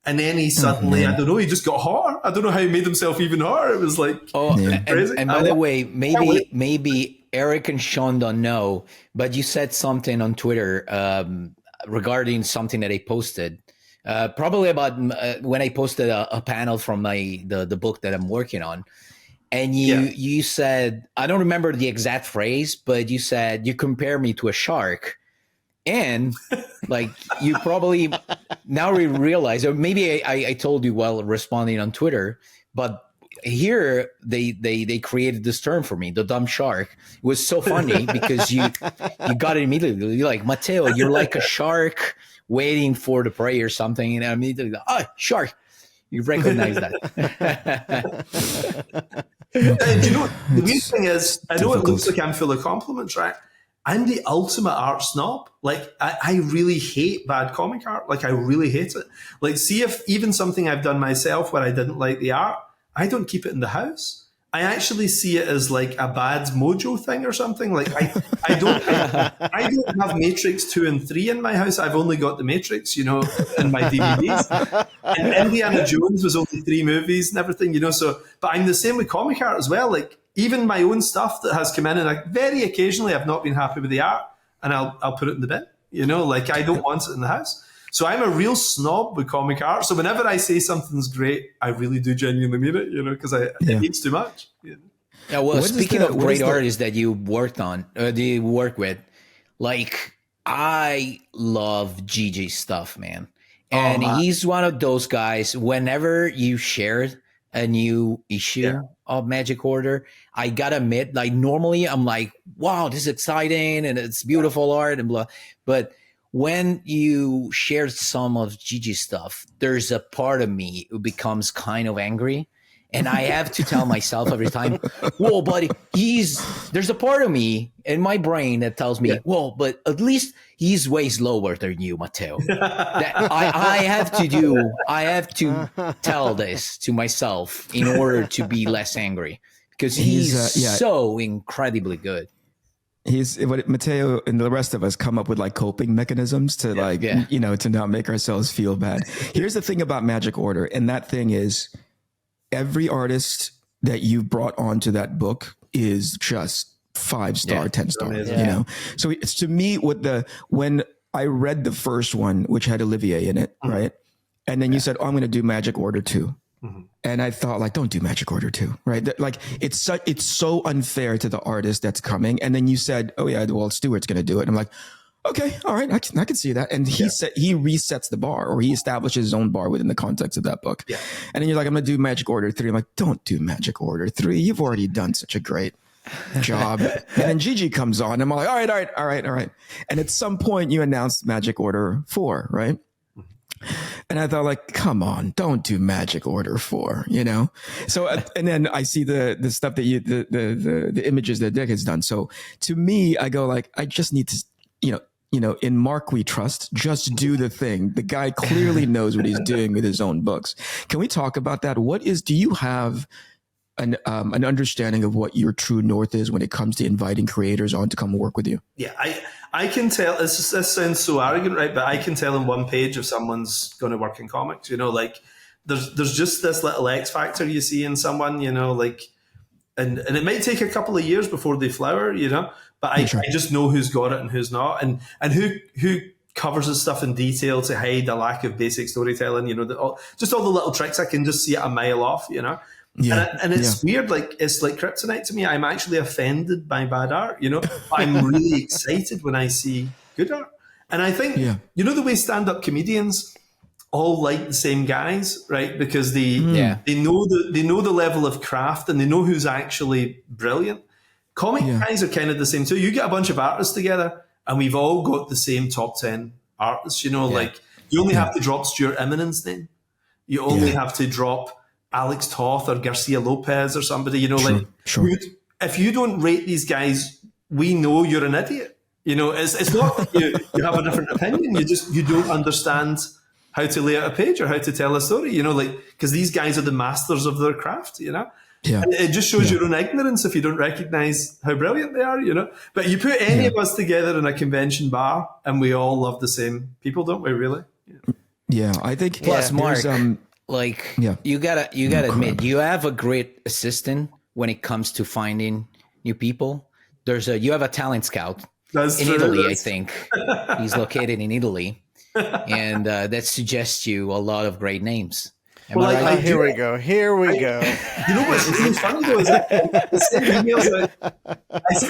And then he suddenly, I don't know, he just got hotter. I don't know how he made himself even hotter. It was like crazy. And by the way, maybe Eric and Shawn don't know, but you said something on Twitter regarding something that I posted. Probably about when I posted a panel from the book that I'm working on. And you said, I don't remember the exact phrase, but you said you compare me to a shark. And like you probably now realize, or maybe I told you while responding on Twitter, but here they created this term for me, the dumb shark. It was so funny because you got it immediately. You're like, Matteo, you're like a shark waiting for the prey or something. And I immediately, shark. You recognize that. And you know, the weird thing is, I know it looks like I'm full of compliments, right? I'm the ultimate art snob. Like, I really hate bad comic art. Like, I really hate it. Like, see if even something I've done myself where I didn't like the art, I don't keep it in the house. I actually see it as like a bad mojo thing or something. Like, I don't have Matrix 2 and 3 in my house. I've only got the Matrix, you know, in my DVDs. And Indiana Jones was only 3 movies and everything, you know. So, but I'm the same with comic art as well. Like, even my own stuff that has come in, and very occasionally I've not been happy with the art, and I'll put it in the bin. You know, like I don't want it in the house. So I'm a real snob with comic art. So whenever I say something's great, I really do genuinely mean it. You know, because it means too much. You know? Yeah. Well, speaking of great artists that you worked on, you work with, like I love Gigi's stuff, man, and he's one of those guys. Whenever you shared a new issue of Magic Order, I gotta admit, like normally I'm like, wow, this is exciting and it's beautiful art and blah. But when you shared some of Gigi's stuff, there's a part of me who becomes kind of angry. And I have to tell myself every time, whoa, buddy, there's a part of me in my brain that tells me, whoa, but at least he's way slower than you, Matteo. That I have to tell this to myself in order to be less angry because he's so incredibly good. He's what Matteo and the rest of us come up with like coping mechanisms to you know, to not make ourselves feel bad. Here's the thing about Magic Order. And that thing is, every artist that you've brought onto that book is just 5-star, 10-star, you know? So it's to me when I read the first one, which had Olivier in it, right? And then you said, I'm going to do Magic Order 2. And I thought like, don't do Magic Order 2, right? Like it's so unfair to the artist that's coming. And then you said, oh yeah, well, Stewart's going to do it. And I'm like, okay, all right, I can see that. And he said he resets the bar, or he establishes his own bar within the context of that book. Yeah. And then you're like, I'm going to do Magic Order 3. I'm like, don't do Magic Order 3. You've already done such a great job. And then Gigi comes on. And I'm like, all right. And at some point you announced Magic Order 4, right? And I thought like, come on, don't do Magic Order 4, you know? So, and then I see the stuff that the images that Dick has done. So to me, I go like, I just need to, you know, in Mark we trust, just do the thing. The guy clearly knows what he's doing with his own books. Can we talk about that? Do you have an understanding of what your true north is when it comes to inviting creators on to come work with you? Yeah, I can tell. This sounds so arrogant, right? But I can tell in one page if someone's going to work in comics. You know, like there's just this little X factor you see in someone. You know, like, and it might take a couple of years before they flower. You know, but I just know who's got it and who's not, and who covers his stuff in detail to hide a lack of basic storytelling. You know, just all the little tricks. I can just see it a mile off. You know. And it's weird, like it's like kryptonite to me. I'm actually offended by bad art, but I'm really excited when I see good art. And I think, the way stand-up comedians all like the same guys, right? Because they know the level of craft and they know who's actually brilliant. Comic guys are kind of the same too. You get a bunch of artists together and we've all got the same top 10 artists, like you only have to drop Stuart Eminem's name. You only have to drop Alex Toth or Garcia Lopez or somebody, if you don't rate these guys, we know you're an idiot. It's not that you have a different opinion. You don't understand how to lay out a page or how to tell a story, because these guys are the masters of their craft, And it just shows your own ignorance if you don't recognize how brilliant they are, But you put any of us together in a convention bar and we all love the same people, don't we, really? Yeah, I think. Plus, Mark, you gotta admit, you have a great assistant when it comes to finding new people. You have a talent scout in Italy, I think. He's located in Italy. And that suggests you a lot of great names. Right? Here we go. What's funny though is I send emails out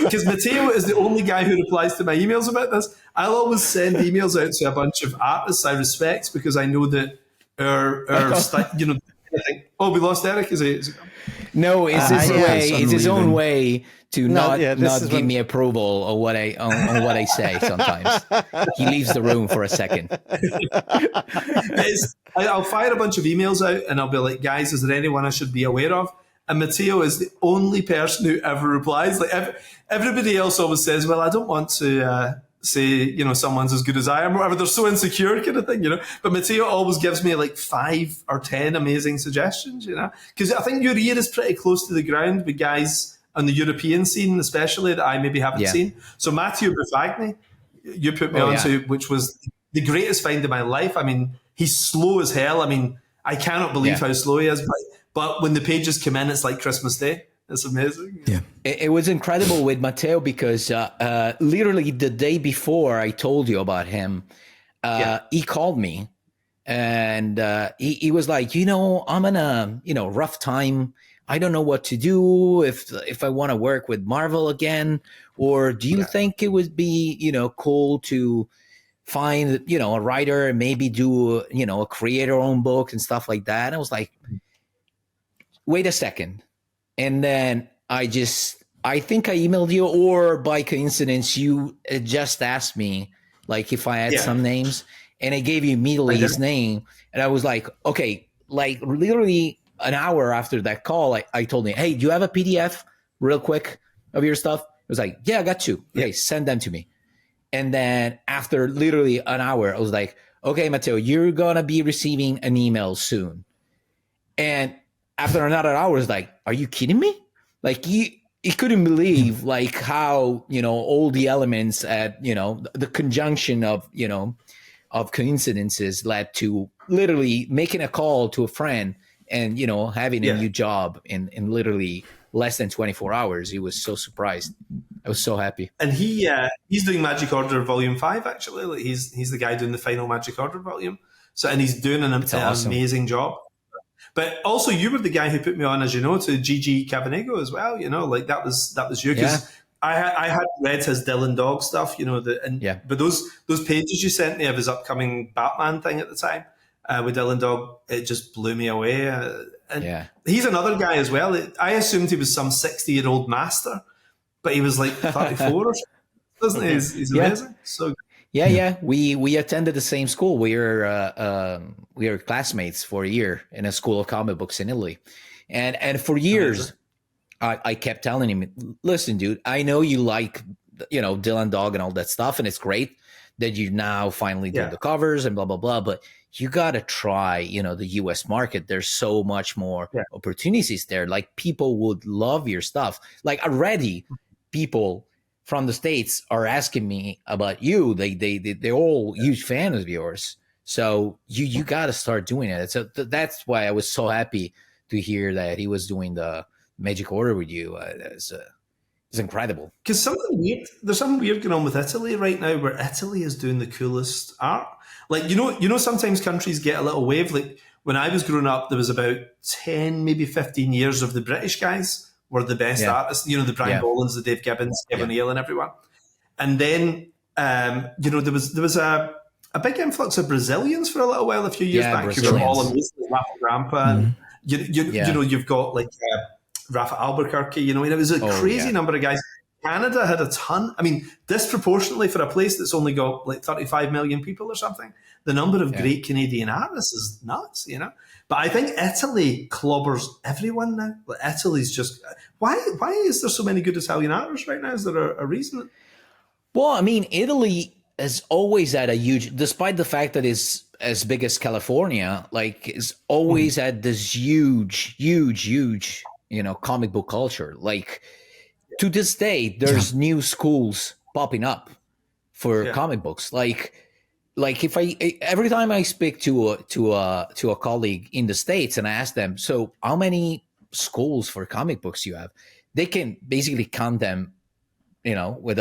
because Mattteo is the only guy who replies to my emails about this. I'll always send emails out to a bunch of artists I respect because I know that we lost Eric. Is he? No, it's his way. It's his own way to not give me approval of what I say. Sometimes he leaves the room for a second. I'll fire a bunch of emails out and I'll be like, guys, is there anyone I should be aware of? And Mattteo is the only person who ever replies. Like everybody else always says, well, I don't want to say, someone's as good as I am, or whatever. They're so insecure kind of thing, But Mattteo always gives me like 5 or 10 amazing suggestions, Because I think your ear is pretty close to the ground with guys on the European scene, especially that I maybe haven't seen. So Matteo Buffagni, you put me onto, which was the greatest find of my life. I mean, he's slow as hell. I mean, I cannot believe how slow he is. But when the pages come in, it's like Christmas Day. It's amazing. Yeah. It was incredible with Mattteo because literally the day before I told you about him, he called me and he was like, I'm in a rough time. I don't know what to do if I want to work with Marvel again, or do you think it would be, cool to find, a writer and maybe do, a creator-owned book and stuff like that. And I was like, wait a second. And then I think I emailed you, or by coincidence, you just asked me like if I had some names, and I gave you immediately his name. And I was like, okay, like literally an hour after that call, I told him, hey, do you have a PDF real quick of your stuff? It was like, yeah, I got you. Okay, send them to me. And then after literally an hour, I was like, okay, Mattteo, you're going to be receiving an email soon. And after another hour, I was like, are you kidding me? Like he couldn't believe like how, all the elements at, the conjunction of, of coincidences led to literally making a call to a friend and, having a new job in literally less than 24 hours. He was so surprised. I was so happy. And he's doing Magic Order Volume 5, actually. Like he's the guy doing the final Magic Order volume. So, and he's doing an amazing job. But also, you were the guy who put me on, as you know, to Gigi Cavanego as well. Like that was you, because I had read his Dylan Dog stuff. But those pages you sent me of his upcoming Batman thing at the time with Dylan Dog, it just blew me away. And he's another guy as well. I assumed he was some 60-year-old master, but he was like 34 or something, doesn't he? He's amazing. So good. Yeah. We attended the same school. We were classmates for a year in a school of comic books in Italy, and for years, I kept telling him, "Listen, dude, I know you like Dylan Dog and all that stuff, and it's great that you now finally do the covers and blah blah blah, but you gotta try the U.S. market. There's so much more opportunities there. Like people would love your stuff. Like already, people from the States are asking me about you. They're all huge fans of yours. So you got to start doing it. So that's why I was so happy to hear that he was doing the Magic Order with you. It's incredible. Because there's something weird going on with Italy right now, where Italy is doing the coolest art. Like, sometimes countries get a little wave. Like when I was growing up, there was about 10, maybe 15 years of the British guys were the best artists. You know, the Brian Bollands, the Dave Gibbons, Kevin O'Neill, and everyone. And then, you know, there was a big influx of Brazilians for a little while, a few years back, who were all amazing, Rafa Grandpa. And you know, you've got like Rafa Albuquerque, you know, and it was a crazy number of guys. Canada had a ton. I mean, disproportionately for a place that's only got like 35 million people or something, the number of great Canadian artists is nuts, you know. But I think Italy clobbers everyone now. Like, Italy's just why is there so many good Italian artists right now? Is there a reason? Well, I mean, Italy has always had a huge, despite the fact that it's as big as California, like it's always had this huge, you know, comic book culture. Like to this day, there's new schools popping up for comic books. Like if every time I speak to a colleague in the States and I ask them, so how many schools for comic books you have? They can basically count them, you know, with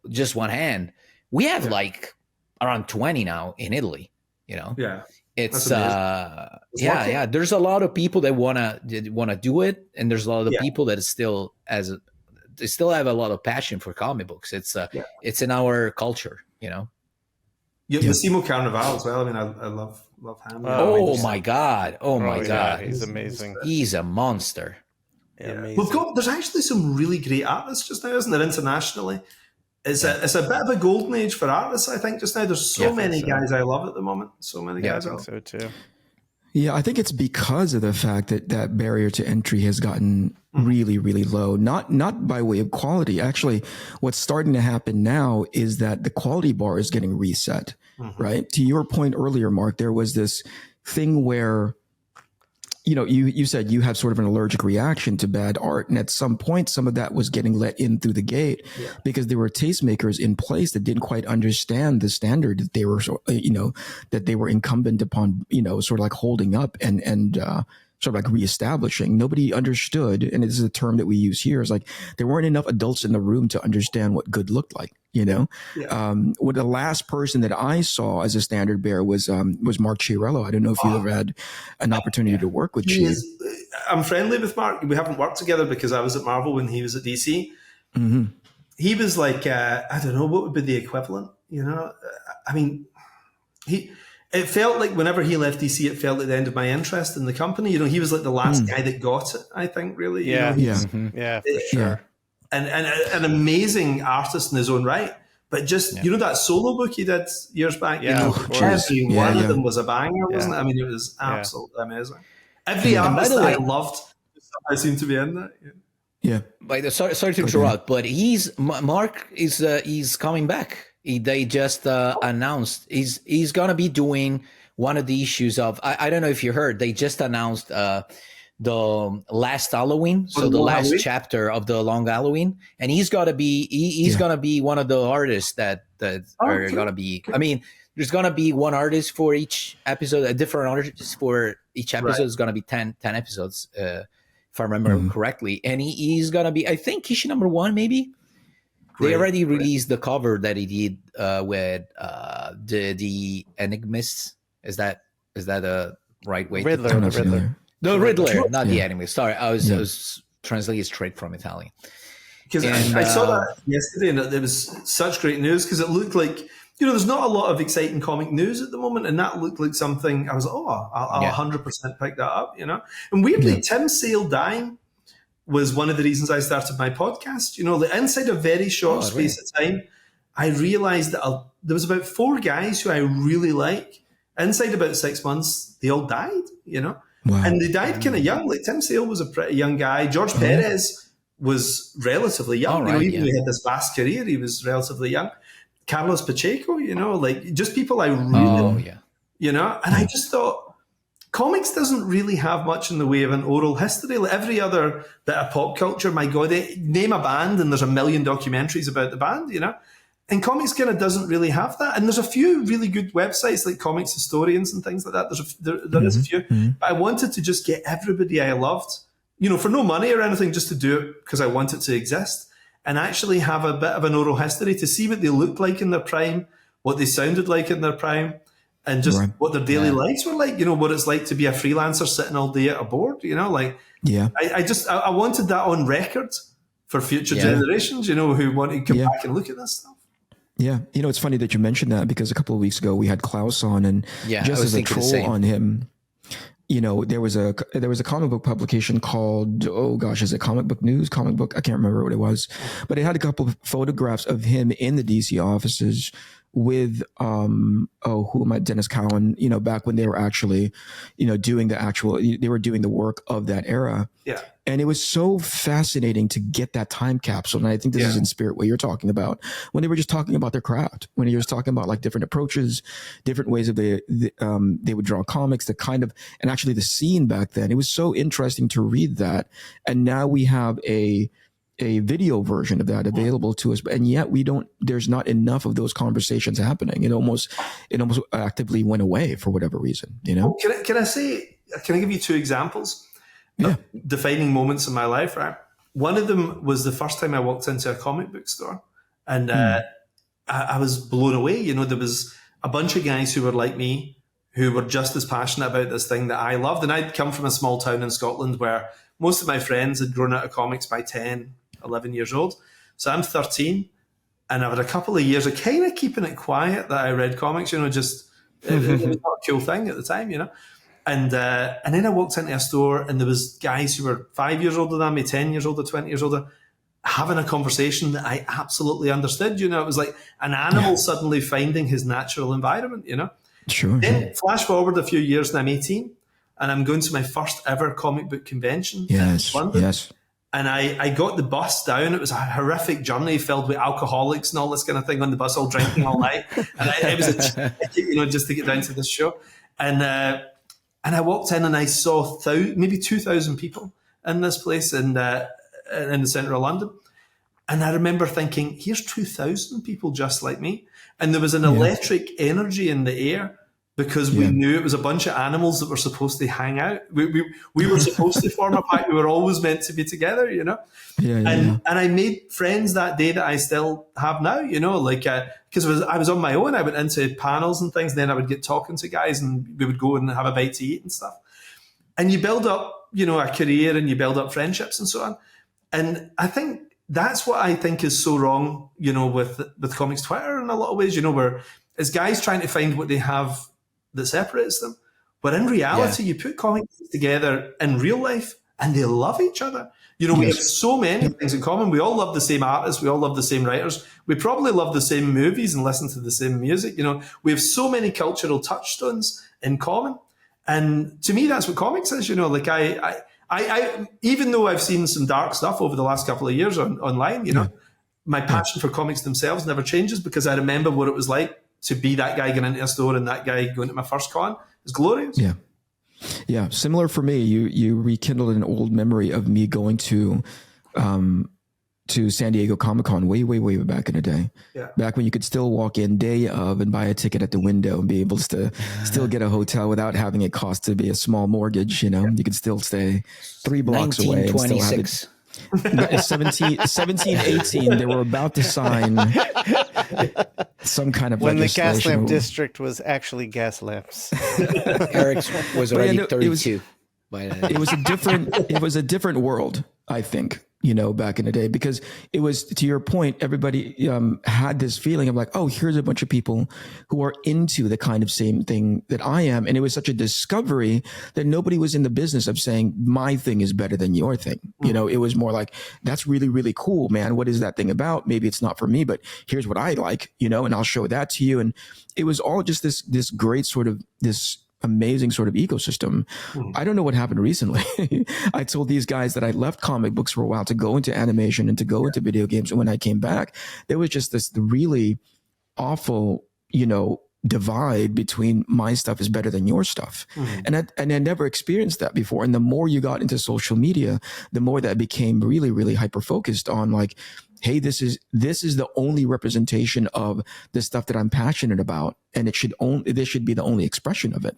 just one hand. We have like around 20 now in Italy, you know. Yeah. It's there's a lot of people that wanna do it, and there's a lot of people that is still they still have a lot of passion for comic books. It's in our culture, you know. Massimo Carnevale as well. I mean, I love him. Oh my God. He's amazing. He's a monster. Yeah. There's actually some really great artists just now, isn't there, internationally? It's a bit of a golden age for artists, I think, just now. There's so many guys I love at the moment. So many guys I love. So too. Yeah, I think it's because of the fact that that barrier to entry has gotten really, really low. Not by way of quality. Actually, what's starting to happen now is that the quality bar is getting reset, right? To your point earlier, Mark, there was this thing where, you know, you said you have sort of an allergic reaction to bad art. And at some point, some of that was getting let in through the gate because there were tastemakers in place that didn't quite understand the standard that they were, you know, that they were incumbent upon, you know, sort of like holding up and sort of like reestablishing. Nobody understood. And this is a term that we use here. Is like there weren't enough adults in the room to understand what good looked like, you know? What the last person that I saw as a standard bearer was Mark Chiarello. I don't know if you ever had an opportunity to work with Chi. I'm friendly with Mark. We haven't worked together because I was at Marvel when he was at DC. He was like, I don't know, what would be the equivalent? You know, I mean, it felt like whenever he left DC, it felt like the end of my interest in the company. You know, he was like the last guy that got it, I think, really. Yeah, you know, for sure. And an amazing artist in his own right. But just, you know, that solo book he did years back, you know, every one of them was a banger, wasn't it? I mean, it was absolutely amazing. Every artist that I loved, I seem to be in that. Yeah. Sorry to interrupt, but Mark is coming back. They just announced he's gonna be doing one of the issues of I don't know if you heard, they just announced the last Halloween, so the last chapter of the long Halloween, and he's gonna be one of the artists that are gonna be. I mean, there's gonna be one artist for each episode, a different artist for each episode. It's gonna be 10 episodes, if I remember correctly, and he's gonna be, I think, issue number 1 maybe. They already released the cover that he did with the Enigmists. Is that a right way? Riddler. The Riddler, not the Enigmist. Sorry, I was translating straight from Italian. Because I saw that yesterday, and it was such great news because it looked like, you know, there's not a lot of exciting comic news at the moment, and that looked like something I was like, I'll 100% pick that up, you know. And weirdly, Tim Sale dying was one of the reasons I started my podcast. You know, inside a very short space of time, I realized that there was about 4 guys who I really like. Inside about 6 months, they all died, you know? Wow. And they died kind of young. Like Tim Sale was a pretty young guy. George Perez was relatively young. You know, even though he had this vast career, he was relatively young. Carlos Pacheco, you know, like just people I really, you know? And I just thought, comics doesn't really have much in the way of an oral history. Like every other bit of pop culture, my God, name a band and there's a million documentaries about the band, you know? And comics kind of doesn't really have that. And there's a few really good websites like Comics Historians and things like that. There is a few. But I wanted to just get everybody I loved, you know, for no money or anything, just to do it because I want it to exist and actually have a bit of an oral history to see what they looked like in their prime, what they sounded like in their prime, and just Right. what their daily lives were like, what it's like to be a freelancer sitting all day at a board, like Yeah. I wanted that on record for future generations, who want to come back and look at this stuff. Yeah. It's funny that you mentioned that, because a couple of weeks ago we had Klaus on, and just as a troll on him, there was a comic book publication called, is it Comic Book News? Comic Book? I can't remember what it was, but it had a couple of photographs of him in the DC offices with, Dennis Cowan, back when they were actually, doing they were doing the work of that era. Yeah. And it was so fascinating to get that time capsule. And I think this is in spirit what you're talking about, when they were just talking about their craft, when you're just talking about like different approaches, different ways of they would draw comics, and actually the scene back then. It was so interesting to read that. And now we have a video version of that available to us, and yet there's not enough of those conversations happening. It almost actively went away for whatever reason, Can I give you two examples? Defining moments in my life, right? One of them was the first time I walked into a comic book store, and I was blown away. There was a bunch of guys who were like me, who were just as passionate about this thing that I loved. And I'd come from a small town in Scotland where most of my friends had grown out of comics by 10, 11 years old. So I'm 13, and I've had a couple of years of kind of keeping it quiet that I read comics, it was not a cool thing at the time, And then I walked into a store, and there was guys who were 5 years older than me, 10 years older, 20 years older, having a conversation that I absolutely understood. It was like an animal suddenly finding his natural environment, Sure. Then flash forward a few years, and I'm 18, and I'm going to my first ever comic book convention in London. Yes. And I got the bus down. It was a horrific journey filled with alcoholics and all this kind of thing on the bus, all drinking all night. And it was a ticket, just to get down to this show. And I walked in, and I saw maybe 2,000 people in this place in the centre of London. And I remember thinking, here's 2,000 people just like me. And there was an electric energy in the air, because we knew it was a bunch of animals that were supposed to hang out. We were supposed to form a pack. We were always meant to be together, And I made friends that day that I still have now, because I was on my own. I went into panels and things, and then I would get talking to guys, and we would go and have a bite to eat and stuff. And you build up, a career, and you build up friendships and so on. And I think that's what I think is so wrong, with comics Twitter in a lot of ways, where it's guys trying to find what they have that separates them. But in reality, you put comics together in real life, and they love each other. We have so many things in common. We all love the same artists. We all love the same writers. We probably love the same movies and listen to the same music. We have so many cultural touchstones in common. And to me, that's what comics is. I even though I've seen some dark stuff over the last couple of years online, my passion for comics themselves never changes, because I remember what it was like to be that guy going into a store and that guy going to my first con. It's glorious. Yeah. Yeah. Similar for me. You rekindled an old memory of me going to San Diego Comic-Con way back in the day. Yeah. Back when you could still walk in day of and buy a ticket at the window and be able to still get a hotel without having it cost to be a small mortgage. You could still stay 3 blocks away and still have it. 17, 18, they were about to sign some kind of when the legislation. gas lamp district was actually gas lamps. Eric was already 32. It was a different world, I think, back in the day, because it was, to your point, everybody had this feeling of like, oh, here's a bunch of people who are into the kind of same thing that I am. And it was such a discovery that nobody was in the business of saying my thing is better than your thing. It was more like, that's really, really cool, man. What is that thing about? Maybe it's not for me, but here's what I like, and I'll show that to you. And it was all just this great sort of this amazing sort of ecosystem. I don't know what happened recently. I told these guys that I left comic books for a while to go into animation and to go into video games. And when I came back, there was just this really awful, divide between my stuff is better than your stuff. And I never experienced that before. And the more you got into social media, the more that became really, really hyper-focused on like, hey, this is the only representation of the stuff that I'm passionate about. And this should be the only expression of it,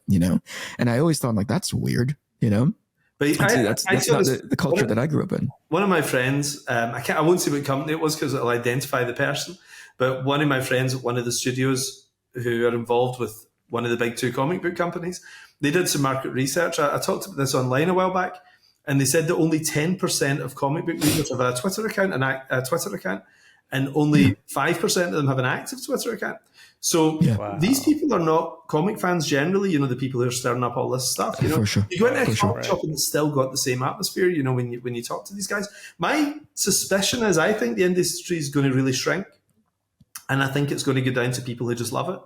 And I always thought like, that's weird, But that's not the culture that I grew up in. One of my friends, I won't say what company it was because it'll identify the person, but one of my friends at one of the studios who are involved with one of the big two comic book companies. They did some market research. I talked about this online a while back, and they said that only 10% of comic book readers have a Twitter account, and only 5% of them have an active Twitter account. So these people are not comic fans generally, the people who are stirring up all this stuff. For sure. You go into a comic shop and it's still got the same atmosphere, when you talk to these guys. My suspicion is I think the industry is going to really shrink, and I think it's going to go down to people who just love it.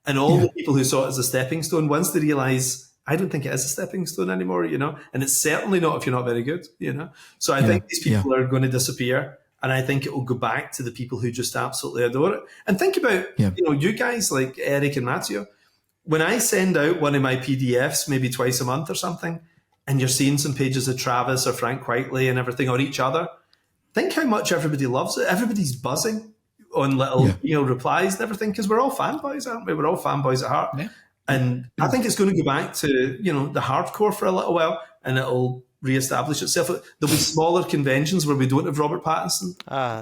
And all the people who saw it as a stepping stone, once they realise, I don't think it is a stepping stone anymore, and it's certainly not if you're not very good, So I think these people are going to disappear. And I think it will go back to the people who just absolutely adore it. And think about, you guys like Eric and Mattteo. When I send out one of my PDFs, maybe twice a month or something, and you're seeing some pages of Travis or Frank Whiteley and everything, or each other, think how much everybody loves it. Everybody's buzzing on little replies and everything, because we're all fanboys, aren't we? We're all fanboys at heart. Yeah. And I think it's going to go back to, the hardcore for a little while, and it'll reestablish itself. There'll be smaller conventions where we don't have Robert Pattinson.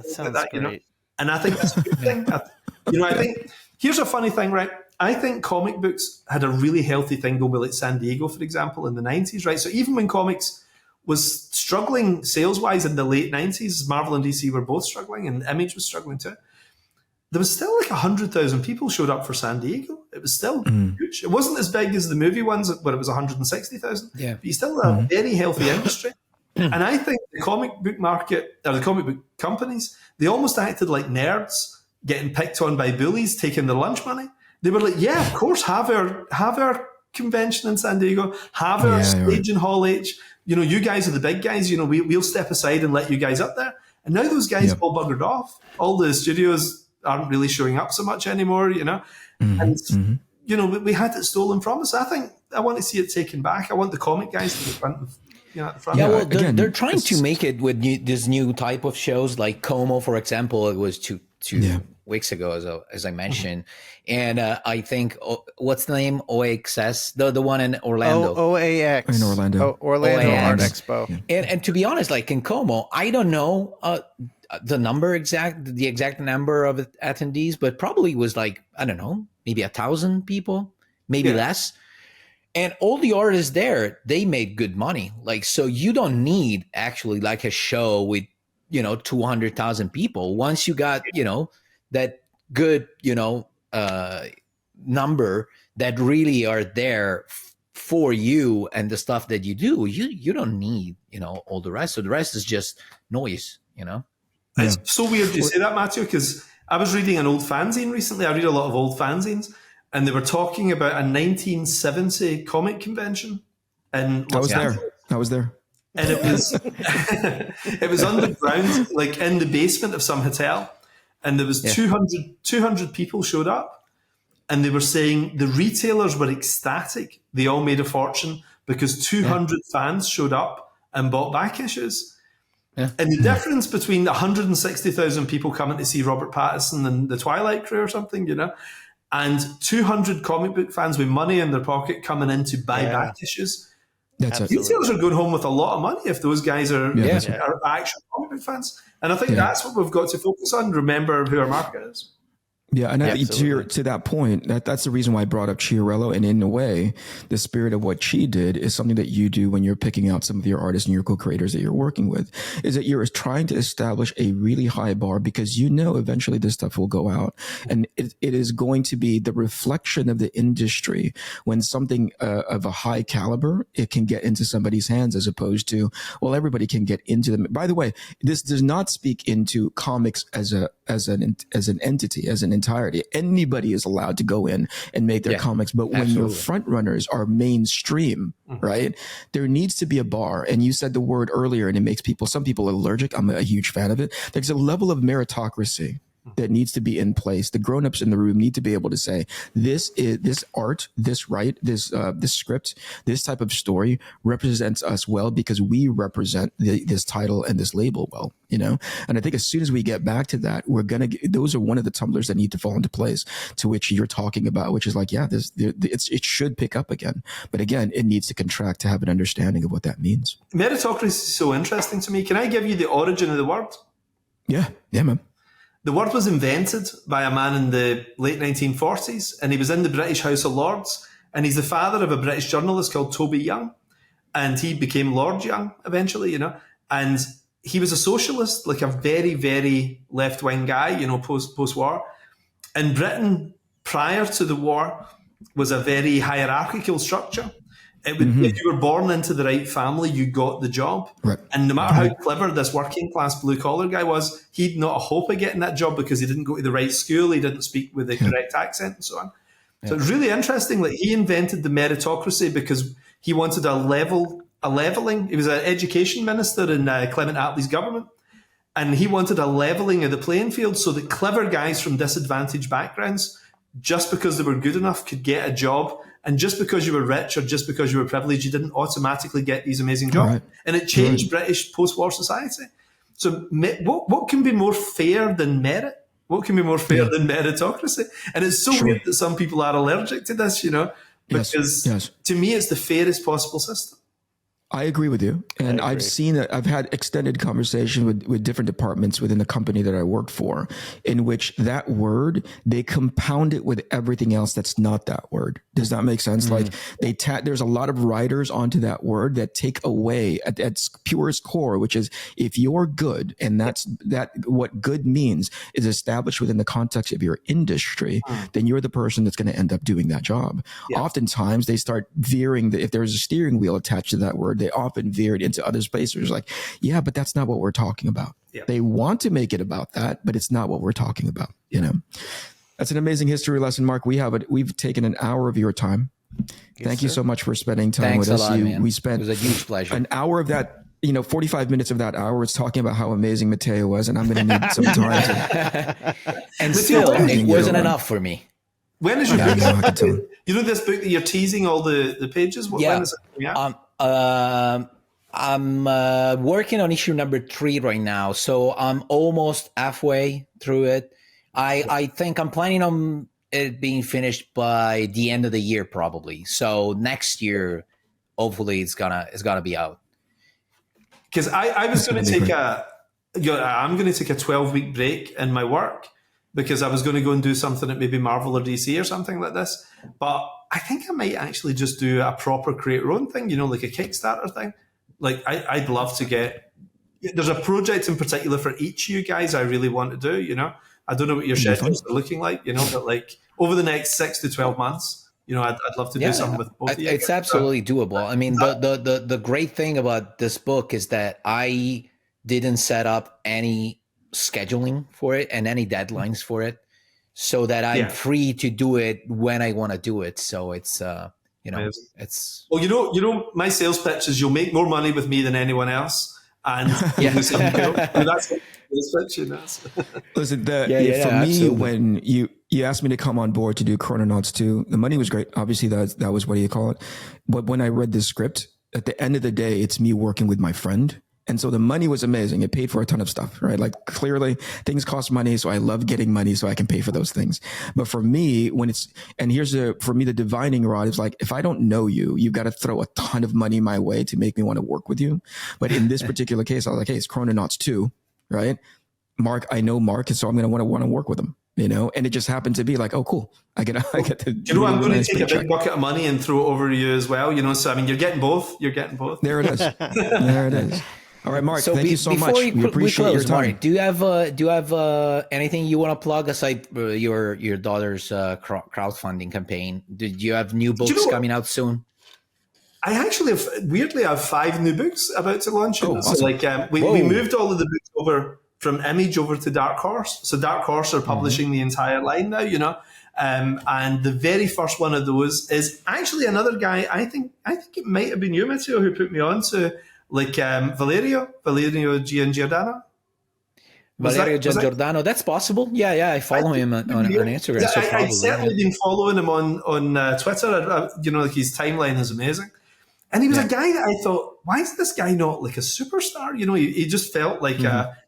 Sounds great. And I think that's a good thing. I think here's a funny thing, right? I think comic books had a really healthy thing going with like San Diego, for example, in the 90s, right? So even when comics was struggling sales-wise in the late 90s, Marvel and DC were both struggling, and Image was struggling too. There was still like 100,000 people showed up for San Diego. It was still huge. It wasn't as big as the movie ones where it was 160,000. Yeah. But you still had a very healthy industry. And I think the comic book market, or the comic book companies, they almost acted like nerds getting picked on by bullies, taking their lunch money. They were like, yeah, of course, have our convention in San Diego, have our stage in Hall H. You guys are the big guys. We'll step aside and let you guys up there. And now those guys have all buggered off. All the studios aren't really showing up so much anymore, and we had it stolen from us. I want to see it taken back. I want the comic guys to the front of, at the front. Yeah, well, they're trying to make it with this new type of shows, like Como, for example. It was two weeks ago, as I mentioned, and I think what's the name? OAXS, the one in Orlando. OAX in Orlando. Orlando OAX. Art Expo. And to be honest, like in Como, I don't know the exact number of attendees, but probably was like, I don't know, maybe 1,000 people, maybe less. And all the artists there, they made good money. Like, so you don't need actually like a show with, 200,000 people. Once you got, that good, number that really are there for you and the stuff that you do, you don't need, all the rest. So the rest is just noise, It's so weird you say that, Mattteo, because I was reading an old fanzine recently. I read a lot of old fanzines, and they were talking about a 1970 comic convention. And I was there. And it was it was underground, like in the basement of some hotel. And there was 200 people showed up, and they were saying the retailers were ecstatic. They all made a fortune because 200 fans showed up and bought back issues. Yeah. And the difference between 160,000 people coming to see Robert Pattinson and the Twilight Crew or something, and 200 comic book fans with money in their pocket coming in to buy back issues. Retailers are going home with a lot of money if those guys are actual comic book fans. And I think that's what we've got to focus on. Remember who our market is. Yeah, and to that point, that's the reason why I brought up Chiarello. And in a way, the spirit of what she did is something that you do when you're picking out some of your artists and your co-creators that you're working with, is that you're trying to establish a really high bar, because eventually this stuff will go out. And it is going to be the reflection of the industry when something of a high caliber, it can get into somebody's hands, as opposed to, well, everybody can get into them. By the way, this does not speak into comics as an entity, as an entirety. Anybody is allowed to go in and make their comics, but when your front runners are mainstream, right, there needs to be a bar. And you said the word earlier, and it makes some people allergic. I'm a huge fan of it. There's a level of meritocracy that needs to be in place. The grown-ups in the room need to be able to say, this art, this script, this type of story represents us well because we represent this title and this label well, And I think as soon as we get back to that, those are one of the tumblers that need to fall into place, to which you're talking about, which is like, it should pick up again. But again, it needs to contract to have an understanding of what that means. Meritocracy is so interesting to me. Can I give you the origin of the word? Yeah, man. The word was invented by a man in the late 1940s, and he was in the British House of Lords, and he's the father of a British journalist called Toby Young, and he became Lord Young eventually, and he was a socialist, like a very, very left-wing guy, post-war. In Britain, prior to the war, was a very hierarchical structure. It would, if you were born into the right family, you got the job. Right. And no matter how clever this working class blue collar guy was, he'd not a hope of getting that job because he didn't go to the right school, he didn't speak with the correct accent and so on. So it's really interesting. Like, he invented the meritocracy because he wanted a leveling. He was an education minister in Clement Attlee's government. And he wanted a leveling of the playing field so that clever guys from disadvantaged backgrounds, just because they were good enough, could get a job. And just because you were rich or just because you were privileged, you didn't automatically get these amazing jobs. Right. And it changed British post-war society. So what can be more fair than merit? What can be more fair than meritocracy? And it's so weird that some people are allergic to this, because to me, it's the fairest possible system. I agree with you. And I've seen that. I've had extended conversation with different departments within the company that I worked for, in which that word, they compound it with everything else that's not that word. Does that make sense? Like, there's a lot of writers onto that word that take away at its purest core, which is, if you're good, and that's what good means is established within the context of your industry, then you're the person that's going to end up doing that job. Oftentimes they start veering, if there's a steering wheel attached to that word, they often veered into other spaces like, but that's not what we're talking about. They want to make it about that, but it's not what we're talking about. That's an amazing history lesson, Mark. We've taken an hour of your time. Thank you so much for spending time with us. Man. We spent it was a huge pleasure. An hour of that, 45 minutes of that hour is talking about how amazing Mattteo was, and I'm going to need some time to. And still, it wasn't enough for me. When is your book? This book that you're teasing all the pages? When is it coming out? I'm working on issue number 3 right now, so I'm almost halfway through it. I think I'm planning on it being finished by the end of the year, probably. So next year, hopefully, it's gonna be out. Because I was going to take I'm going to take a 12-week break in my work because I was going to go and do something at maybe Marvel or DC or something like this. But I think I might actually just do a proper create your own thing, like a Kickstarter thing. Like, I'd love to there's a project in particular for each of you guys I really want to do, I don't know what your schedules are looking like, but like over the next 6 to 12 months, I'd love to do something with both of you. It's absolutely doable. I mean, the great thing about this book is that I didn't set up any scheduling for it and any deadlines for it, so that I'm free to do it when I want to do it. So it's it's my sales pitch is you'll make more money with me than anyone else, and that's what sales pitch is. Listen, for me, absolutely. When you asked me to come on board to do Chrononauts 2, the money was great. Obviously, that was, what do you call it? But when I read the script, at the end of the day, it's me working with my friend. And so the money was amazing. It paid for a ton of stuff, right? Like, clearly things cost money. So I love getting money so I can pay for those things. But for me, the divining rod is like, if I don't know you, you've got to throw a ton of money my way to make me want to work with you. But in this particular case, I was like, hey, it's Chrononauts 2, right? Mark, I know Mark, and so I'm going to want to work with him, and it just happened to be like, oh, cool. I get to, I'm going to take a big bucket of money and throw it over you as well, so, I mean, you're getting both. There it is. There it is. All right, Mark, thank you so much. We appreciate your time. Mark, do you have anything you want to plug aside your daughter's crowdfunding campaign? Do you have new books coming out soon? I actually have 5 new books about to launch. Oh, awesome. So we moved all of the books over from Image over to Dark Horse. So Dark Horse are publishing the entire line now, and the very first one of those is actually another guy. I think it might have been you, Mattteo, who put me on to Valerio Giangiordano. Valerio Giangiordano, that's possible. Yeah, I follow him on Instagram. So I've certainly been following him on Twitter. His timeline is amazing. And he was a guy that I thought, why is this guy not like a superstar? He just felt like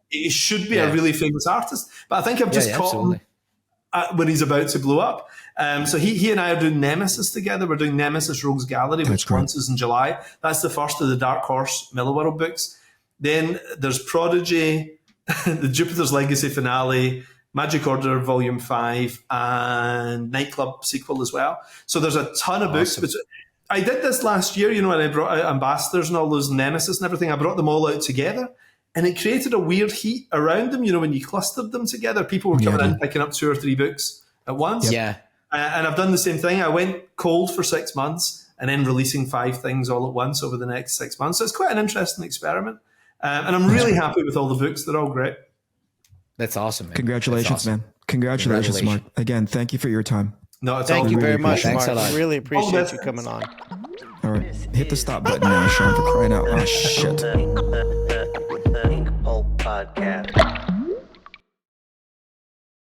he should be a really famous artist. But I think I've just caught him when he's about to blow up. So he and I are doing Nemesis together. We're doing Nemesis Rogues Gallery, which launches in July. That's the first of the Dark Horse Millarworld books. Then there's Prodigy, the Jupiter's Legacy finale, Magic Order Volume 5, and Nightclub sequel as well. So there's a ton of books. But I did this last year, when I brought out Ambassadors and all those Nemesis and everything. I brought them all out together, and it created a weird heat around them. When you clustered them together, people were coming in picking up 2 or 3 books at once. Yeah. And I've done the same thing. I went cold for 6 months and then releasing 5 things all at once over the next 6 months. So it's quite an interesting experiment. And I'm really happy with all the books. They're all great. That's awesome, man. Congratulations, man. Congratulations, Mark. Again, thank you for your time. No, it's Thank all you really very much, Thanks Mark. a lot. I really appreciate you coming on. All right. Hit the stop button now, Shawn, for crying out. Oh, shit. The Inkpulp Podcast.